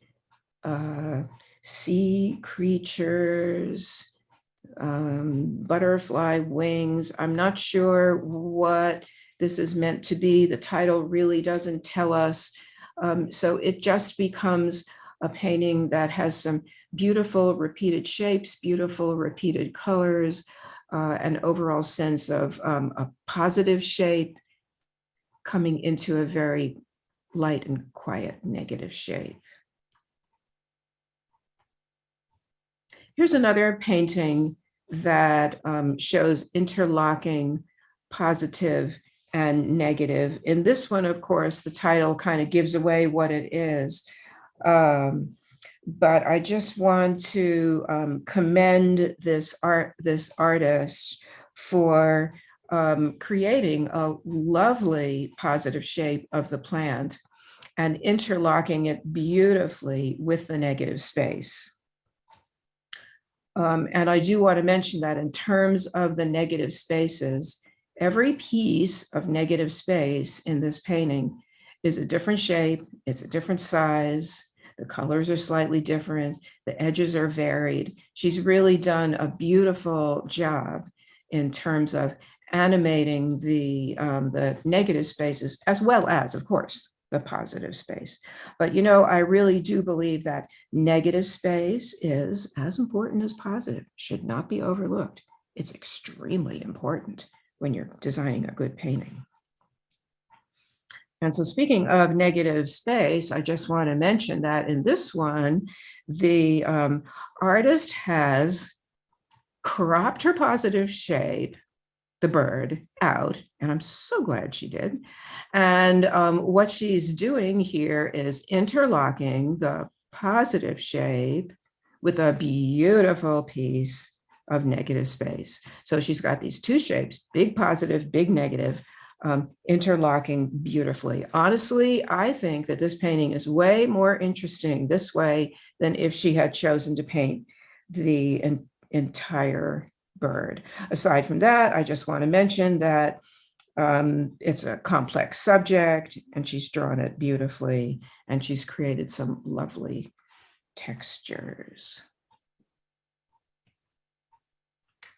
sea creatures, butterfly wings? I'm not sure what this is meant to be. The title really doesn't tell us. So it just becomes a painting that has some beautiful repeated shapes, beautiful repeated colors, an overall sense of a positive shape coming into a very light and quiet negative shape. Here's another painting that shows interlocking positive and negative. In this one, of course, the title kind of gives away what it is. But I just want to commend this artist for creating a lovely positive shape of the plant and interlocking it beautifully with the negative space. And I do want to mention that in terms of the negative spaces, every piece of negative space in this painting is a different shape, it's a different size, the colors are slightly different, the edges are varied. She's really done a beautiful job in terms of animating the negative spaces, as well as, of course, the positive space. But, you know, I really do believe that negative space is as important as positive, should not be overlooked. It's extremely important when you're designing a good painting. And so speaking of negative space, I just want to mention that in this one, the artist has cropped her positive shape, the bird, out, and I'm so glad she did. And what she's doing here is interlocking the positive shape with a beautiful piece of negative space. So she's got these two shapes, big positive, big negative, interlocking beautifully. Honestly, I think that this painting is way more interesting this way than if she had chosen to paint the entire bird. Aside from that, I just want to mention that it's a complex subject and she's drawn it beautifully and she's created some lovely textures.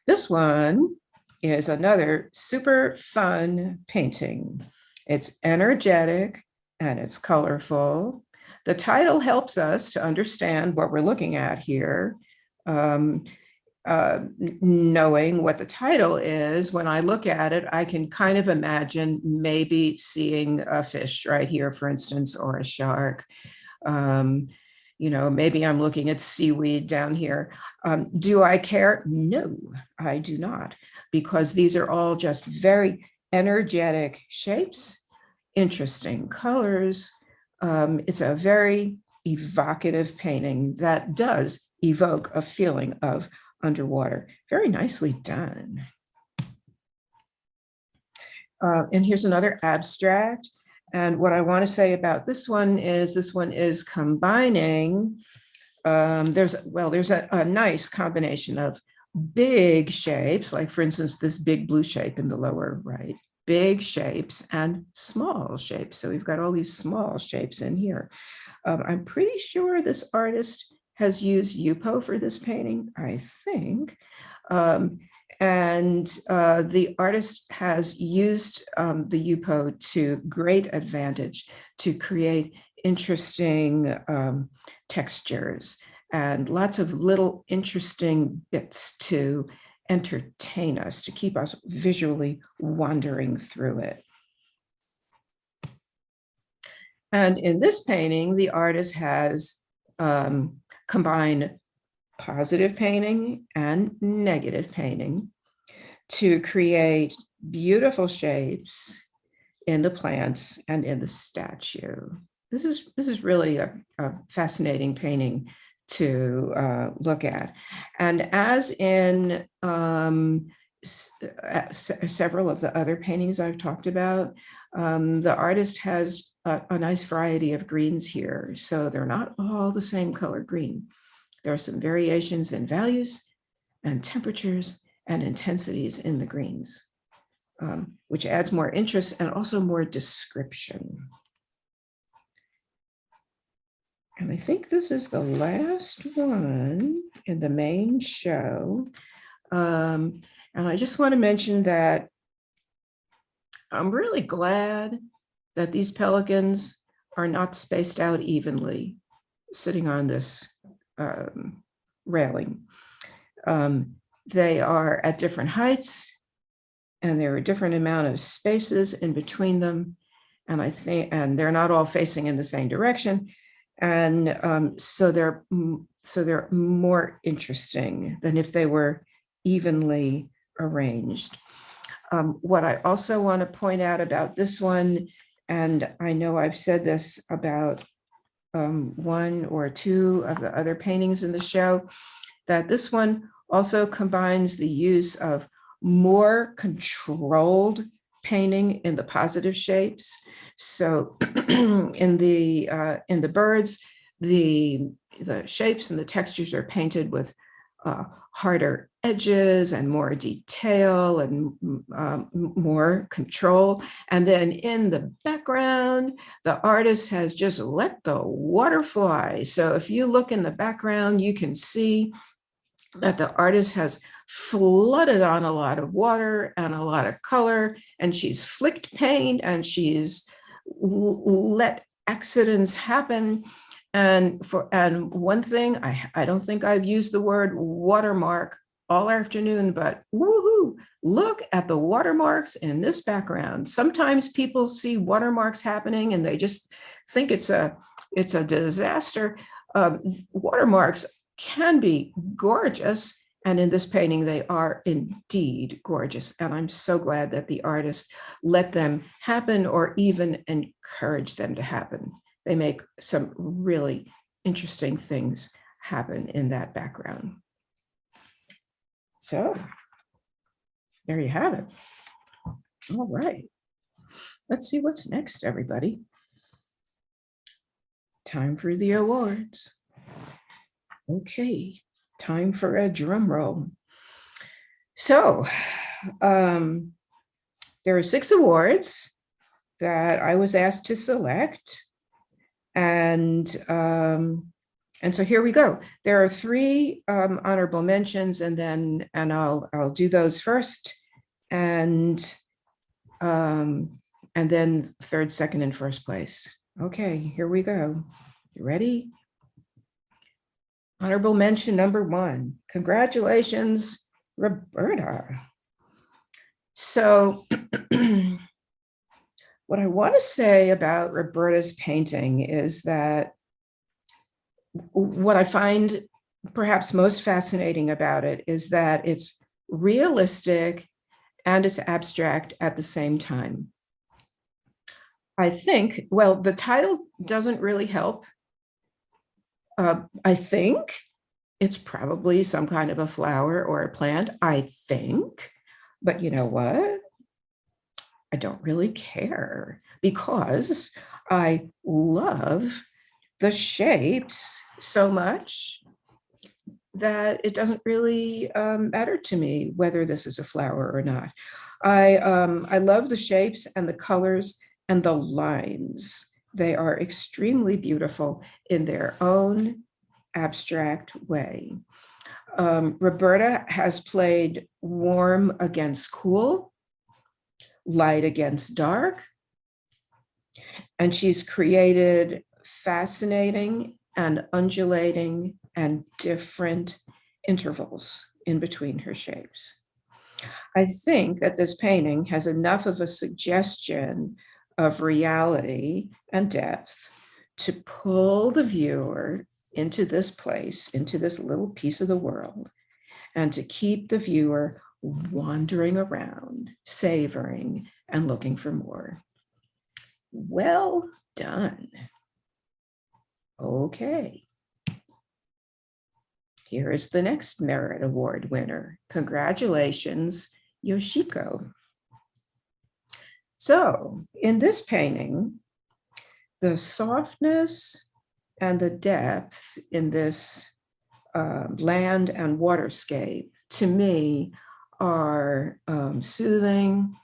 This one is another super fun painting. It's energetic and it's colorful. The title helps us to understand what we're looking at here. Um, Knowing what the title is, when I look at it, I can kind of imagine maybe seeing a fish right here, for instance, or a shark. Um, maybe I'm looking at seaweed down here. Do I care? No, I do not, because these are all just very energetic shapes, interesting colors. It's a very evocative painting that does evoke a feeling of underwater. Very nicely done. And here's another abstract. And what I want to say about this one is combining, there's a nice combination of big shapes, like for instance, this big blue shape in the lower right, big shapes and small shapes. So we've got all these small shapes in here. I'm pretty sure this artist has used Yupo for this painting, I think. And the artist has used the Yupo to great advantage to create interesting textures and lots of little interesting bits to entertain us, to keep us visually wandering through it. And in this painting, the artist has combined positive painting and negative painting to create beautiful shapes in the plants and in the statue. This is really a fascinating painting to look at. And as in several of the other paintings I've talked about, the artist has a nice variety of greens here. So they're not all the same color green. There are some variations in values and temperatures and intensities in the greens, which adds more interest and also more description. And I think this is the last one in the main show. And I just want to mention that I'm really glad that these pelicans are not spaced out evenly, sitting on this railing. They are at different heights, and there are a different amount of spaces in between them. And I think, and they're not all facing in the same direction. And so they're more interesting than if they were evenly arranged. What I also want to point out about this one, and I know I've said this about one or two of the other paintings in the show, that this one also combines the use of more controlled painting in the positive shapes. So in the birds, the shapes and the textures are painted with harder edges and more detail and more control. And then in the background, the artist has just let the water fly. So if you look in the background, you can see that the artist has flooded on a lot of water and a lot of color, and she's flicked paint and she's let accidents happen. And one thing, I don't think I've used the word watermark all afternoon, but woohoo, look at the watermarks in this background. Sometimes people see watermarks happening and they just think it's a disaster. Watermarks can be gorgeous, and in this painting they are indeed gorgeous, and I'm so glad that the artist let them happen or even encourage them to happen. They make some really interesting things happen in that background. So there you have it. All right, let's see what's next, everybody. Time for the awards. Okay, time for a drum roll. So there are 6 awards that I was asked to select. And so here we go. There are 3 honorable mentions, and I'll do those first, and then third, second, and first place. Okay, here we go. You ready? Honorable mention number 1. Congratulations, Roberta. So what I want to say about Roberta's painting is that what I find perhaps most fascinating about it is that it's realistic and it's abstract at the same time. I think, well, the title doesn't really help. I think it's probably some kind of a flower or a plant, I think. But you know what? I don't really care because I love the shapes so much that it doesn't really matter to me whether this is a flower or not. I love the shapes and the colors and the lines. They are extremely beautiful in their own abstract way. Roberta has played warm against cool, light against dark, and she's created fascinating and undulating and different intervals in between her shapes. I think that this painting has enough of a suggestion of reality and depth to pull the viewer into this place, into this little piece of the world, and to keep the viewer wandering around, savoring, and looking for more. Well done. Okay. Here is the next Merit Award winner. Congratulations, Yoshiko. So in this painting, the softness and the depth in this land and waterscape, to me, are soothing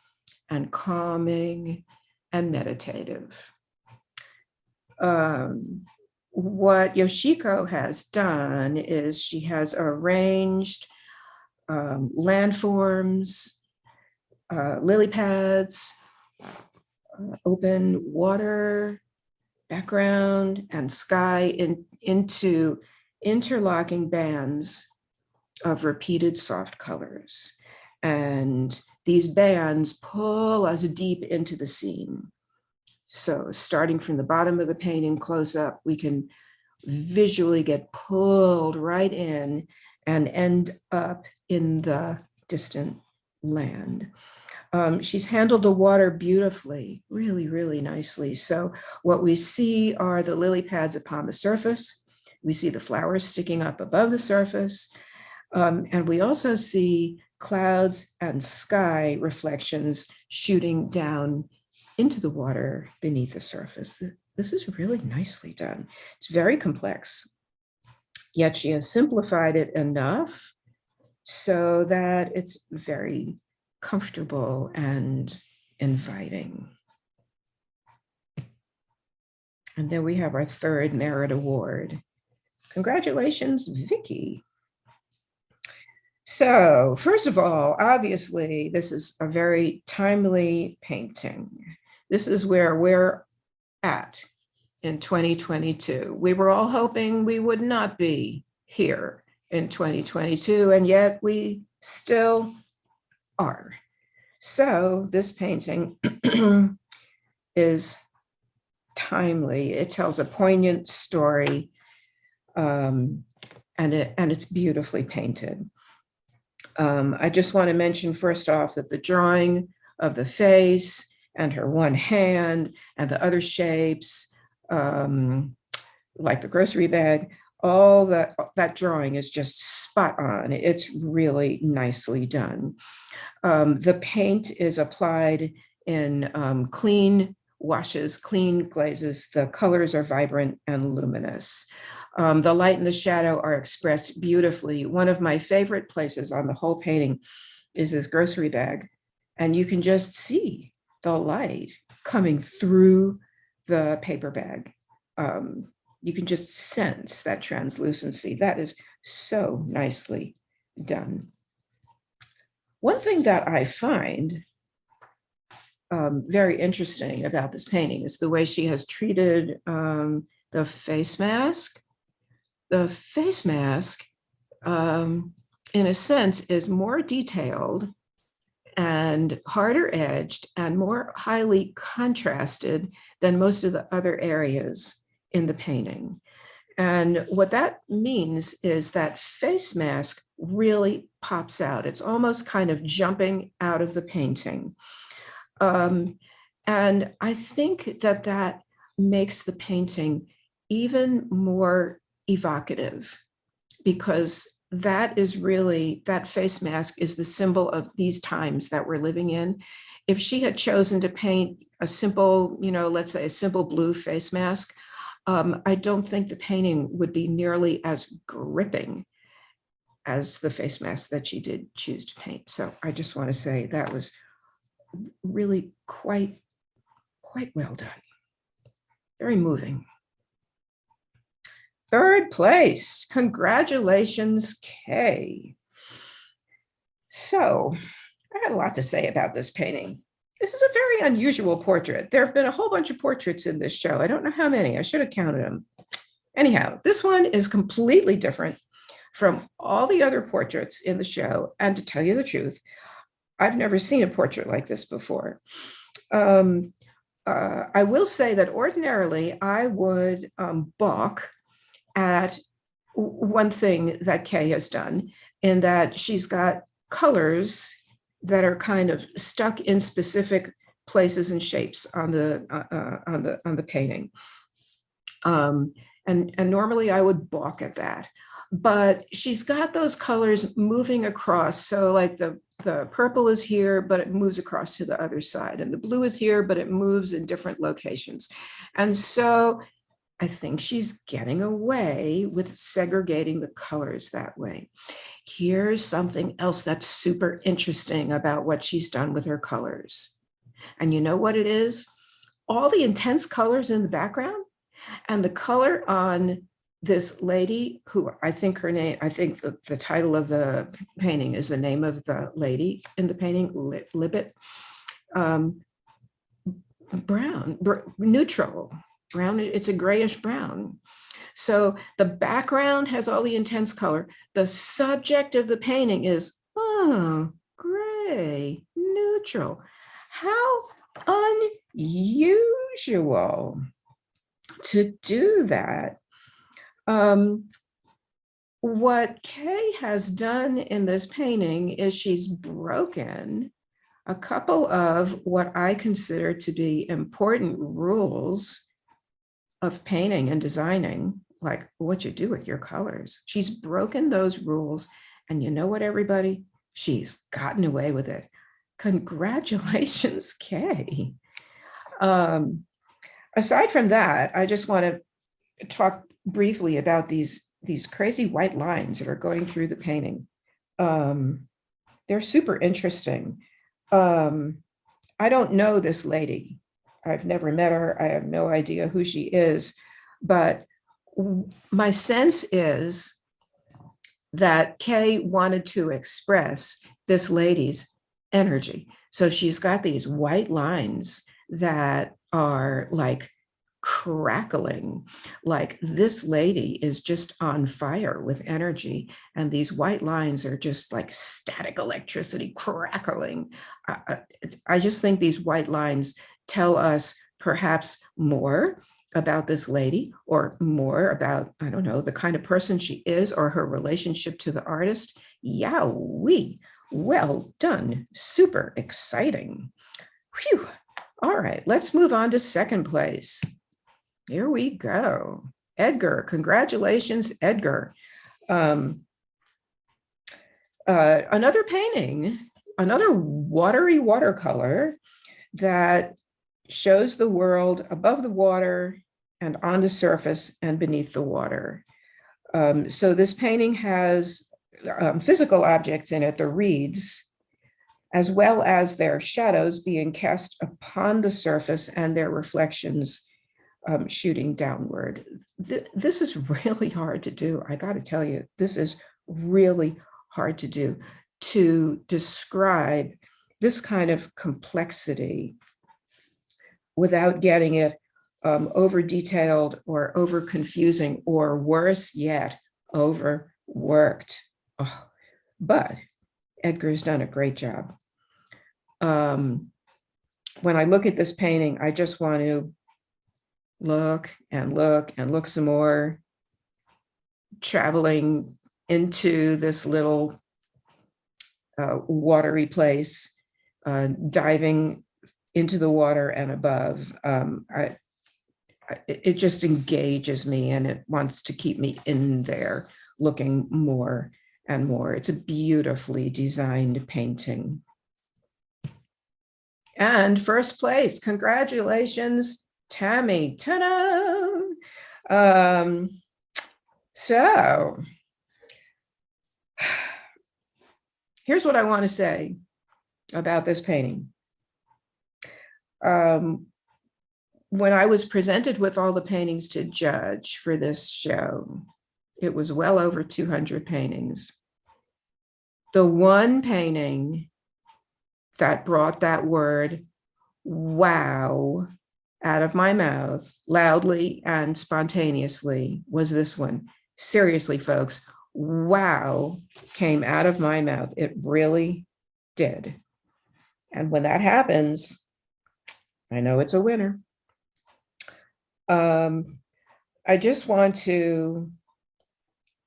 and calming and meditative. What Yoshiko has done is she has arranged landforms, lily pads, open water, background, and sky into interlocking bands of repeated soft colors. And these bands pull us deep into the scene. So starting from the bottom of the painting close up, we can visually get pulled right in and end up in the distant land. She's handled the water beautifully, really, really nicely. So what we see are the lily pads upon the surface. We see the flowers sticking up above the surface. And we also see clouds and sky reflections shooting down into the water beneath the surface. This is really nicely done. It's very complex, yet she has simplified it enough so that it's very comfortable and inviting. And then we have our third Merit Award. Congratulations, Vicky. So first of all, obviously, this is a very timely painting. This is where we're at in 2022. We were all hoping we would not be here in 2022, and yet we still are. So this painting is timely. It tells a poignant story, and it's beautifully painted. I just want to mention first off that the drawing of the face and her one hand and the other shapes, like the grocery bag, all that drawing is just spot on. It's really nicely done. The paint is applied in clean washes, clean glazes. The colors are vibrant and luminous. The light and the shadow are expressed beautifully. One of my favorite places on the whole painting is this grocery bag, and you can just see the light coming through the paper bag. You can just sense that translucency. That is so nicely done. One thing that I find very interesting about this painting is the way she has treated the face mask. The face mask, in a sense, is more detailed and harder edged and more highly contrasted than most of the other areas in the painting. And what that means is that face mask really pops out. It's almost kind of jumping out of the painting. And I think that that makes the painting even more evocative, because that is really, that face mask is the symbol of these times that we're living in. If she had chosen to paint a simple, let's say a simple blue face mask, I don't think the painting would be nearly as gripping as the face mask that she did choose to paint. So I just want to say that was really quite well done. Very moving. Third place, congratulations, Kay. So I got a lot to say about this painting. This is a very unusual portrait. There have been a whole bunch of portraits in this show. I don't know how many, I should have counted them. Anyhow, this one is completely different from all the other portraits in the show. And to tell you the truth, I've never seen a portrait like this before. I will say that ordinarily I would balk at one thing that Kay has done, in that she's got colors that are kind of stuck in specific places and shapes on the painting. And normally I would balk at that, but she's got those colors moving across. So like the purple is here, but it moves across to the other side, and the blue is here, but it moves in different locations. And so I think she's getting away with segregating the colors that way. Here's something else that's super interesting about what she's done with her colors. And you know what it is? All the intense colors in the background and the color on this lady, who I think her name, I think the title of the painting is the name of the lady in the painting, Libet, brown, neutral. Brown, it's a grayish brown. So the background has all the intense color. The subject of the painting is, gray, neutral. How unusual to do that. What Kay has done in this painting is she's broken a couple of what I consider to be important rules of painting and designing, like what you do with your colors. She's broken those rules, and you know what, everybody? She's gotten away with it. Congratulations, Kay. Aside from that, I just want to talk briefly about these crazy white lines that are going through the painting. They're super interesting. I don't know this lady. I've never met her. I have no idea who she is, but my sense is that Kay wanted to express this lady's energy. So she's got these white lines that are like crackling, like this lady is just on fire with energy, and these white lines are just like static electricity crackling. I just think these white lines tell us perhaps more about this lady, or more about, I don't know, the kind of person she is, or her relationship to the artist. Yowee, well done, super exciting. Phew. All right, let's move on to second place. Here we go. Edgar, congratulations, Edgar. Another painting, another watery watercolor that shows the world above the water and on the surface and beneath the water. So this painting has physical objects in it, the reeds, as well as their shadows being cast upon the surface and their reflections shooting downward. This is really hard to do. I got to tell you, this is really hard to do. to describe this kind of complexity without getting it over detailed or over confusing, or worse yet, overworked. Oh, but Edgar's done a great job. When I look at this painting, I just want to look and look and look some more, traveling into this little watery place, diving into the water and above. It just engages me, and it wants to keep me in there looking more and more. It's a beautifully designed painting. And first place, congratulations, Tammy. Ta-da! So here's what I want to say about this painting. When I was presented with all the paintings to judge for this show, it was well over 200 paintings. The one painting that brought that word, wow, out of my mouth loudly and spontaneously was this one. Seriously, folks, wow came out of my mouth. It really did. And when that happens, I know it's a winner. I just want to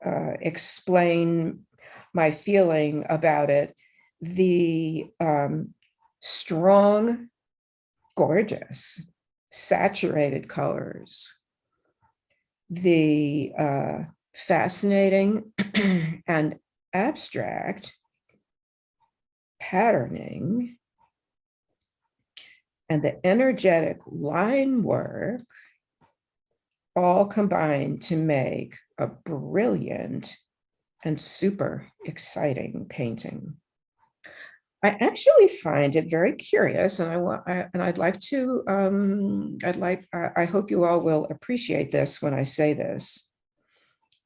explain my feeling about it. The strong, gorgeous, saturated colors, the fascinating and abstract patterning, and the energetic line work all combined to make a brilliant and super exciting painting. I actually find it very curious, and I'd like to, I hope you all will appreciate this when I say this.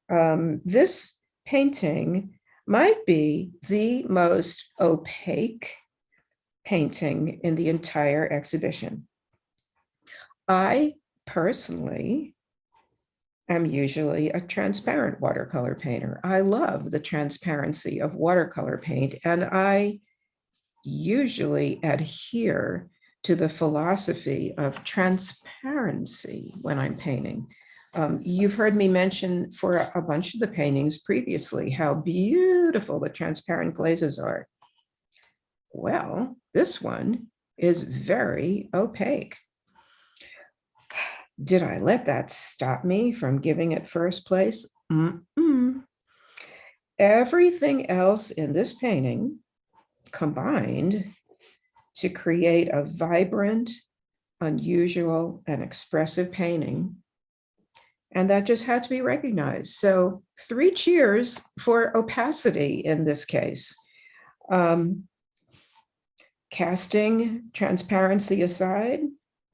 This painting might be the most opaque painting in the entire exhibition. I personally am usually a transparent watercolor painter. I love the transparency of watercolor paint, and I usually adhere to the philosophy of transparency when I'm painting. You've heard me mention for a bunch of the paintings previously how beautiful the transparent glazes are. Well, this one is very opaque. Did I let that stop me from giving it first place? Everything else in this painting combined to create a vibrant, unusual, and expressive painting. And that just had to be recognized. So 3 cheers for opacity in this case. Casting transparency aside,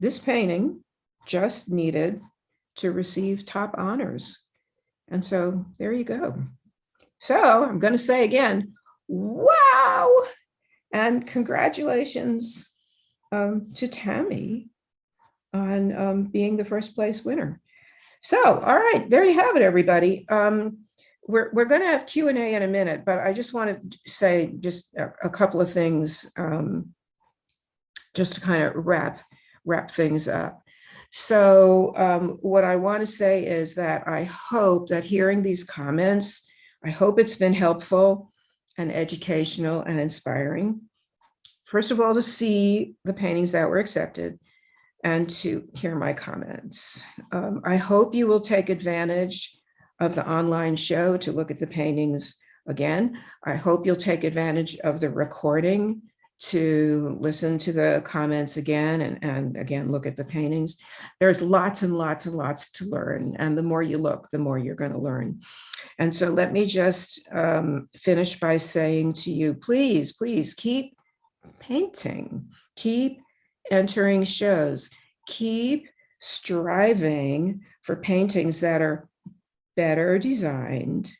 this painting just needed to receive top honors. And so there you go. So I'm going to say again, wow, and congratulations to Tammy on being the first place winner. So, all right, there you have it, everybody. We're going to have Q&A in a minute, but I just want to say just a couple of things just to kind of wrap things up. So what I want to say is that I hope that hearing these comments, I hope it's been helpful and educational and inspiring. First of all, to see the paintings that were accepted and to hear my comments. I hope you will take advantage of the online show to look at the paintings again. I hope you'll take advantage of the recording to listen to the comments again and again, look at the paintings. There's lots and lots and lots to learn. And the more you look, the more you're going to learn. And so let me just finish by saying to you, please, please keep painting, keep entering shows, keep striving for paintings that are better designed,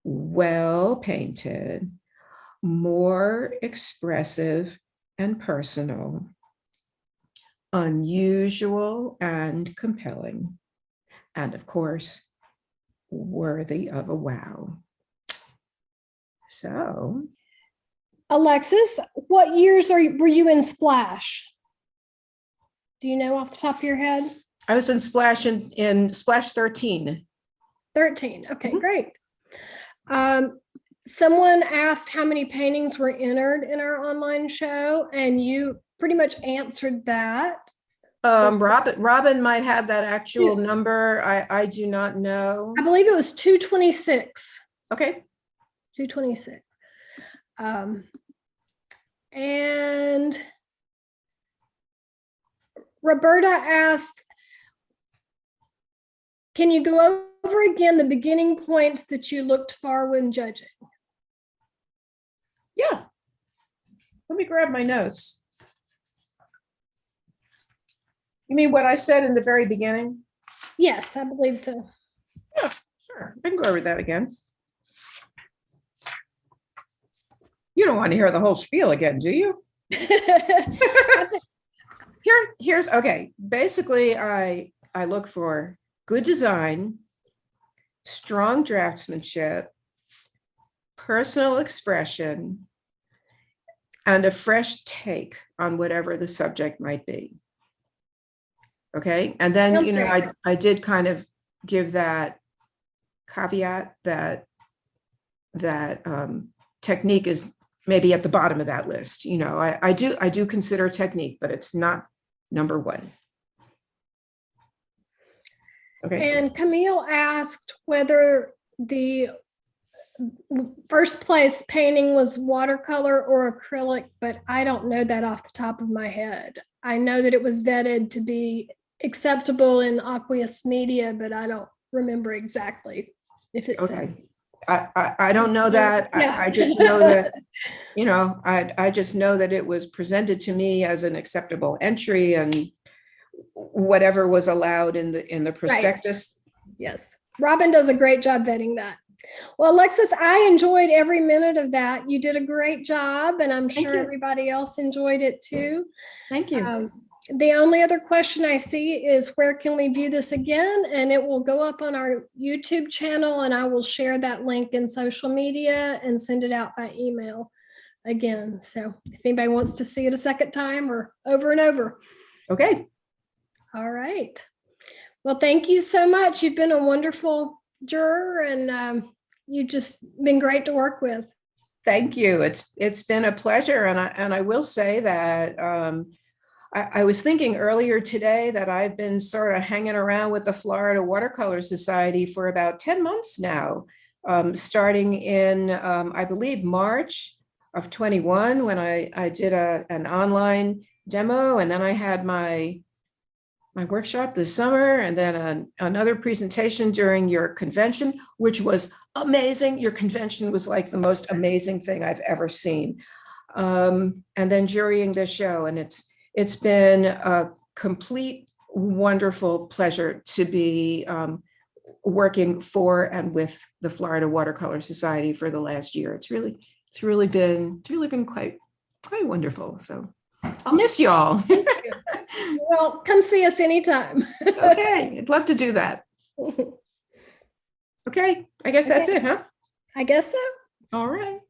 well painted, more expressive and personal, unusual and compelling, and of course, worthy of a wow. So, Alexis, what years were you in Splash? Do you know off the top of your head? I was in Splash 13. 13. Okay, Mhm. great. Someone asked how many paintings were entered in our online show, and you pretty much answered that. Robin might have that actual number. I do not know. I believe it was 226. Okay. 226. And Roberta asked, can you go over again the beginning points that you looked for when judging? Yeah. Let me grab my notes. You mean what I said in the very beginning? Yes, I believe so. Yeah, sure. I can go over that again. You don't want to hear the whole spiel again, do you? Here's okay. Basically, I look for good design, strong draftsmanship, personal expression, and a fresh take on whatever the subject might be. Okay. And then, you know, I did kind of give that caveat that technique is maybe at the bottom of that list. You know, I do consider technique, but it's not number one. Okay. And Camille asked whether the first place painting was watercolor or acrylic, but I don't know that off the top of my head. I know that it was vetted to be acceptable in aqueous media, but I don't remember exactly if it's okay. I don't know that. Yeah. I just know that, you know, I just know that it was presented to me as an acceptable entry, and whatever was allowed in the prospectus. Right. Yes. Robin does a great job vetting that. Well, Alexis, I enjoyed every minute of that. You did a great job, and I'm sure everybody else enjoyed it too. Thank you. The only other question I see is where can we view this again? And it will go up on our YouTube channel, and I will share that link in social media and send it out by email again. So if anybody wants to see it a second time or over and over. Okay. All right. Well, thank you so much. You've been a wonderful juror, and you've just been great to work with. Thank you. It's been a pleasure, and I will say that I was thinking earlier today that I've been sort of hanging around with the Florida Watercolor Society for about 10 months now, starting in I believe March of 21 when I did an online demo, and then I had my workshop this summer, and then another presentation during your convention, which was amazing. Your convention was like the most amazing thing I've ever seen. And then jurying this show, and it's been a complete wonderful pleasure to be working for and with the Florida Watercolor Society for the last year. It's really been quite wonderful. So I'll miss y'all. Well, come see us anytime. Okay, I'd love to do that. Okay, I guess that's it, huh? I guess so. All right.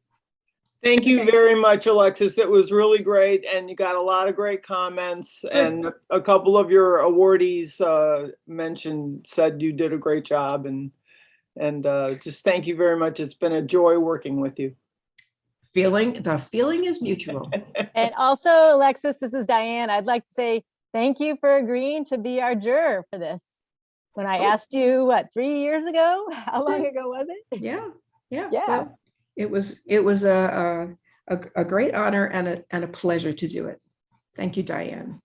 Thank you very much, Alexis. It was really great, and you got a lot of great comments. And a couple of your awardees said you did a great job, and just thank you very much. It's been a joy working with you. The feeling is mutual. And also, Alexis, this is Diane. I'd like to say thank you for agreeing to be our juror for this. When I asked you, what, 3 years ago? How long ago was it? Yeah. Yeah. Well, it was a great honor and a pleasure to do it. Thank you, Diane.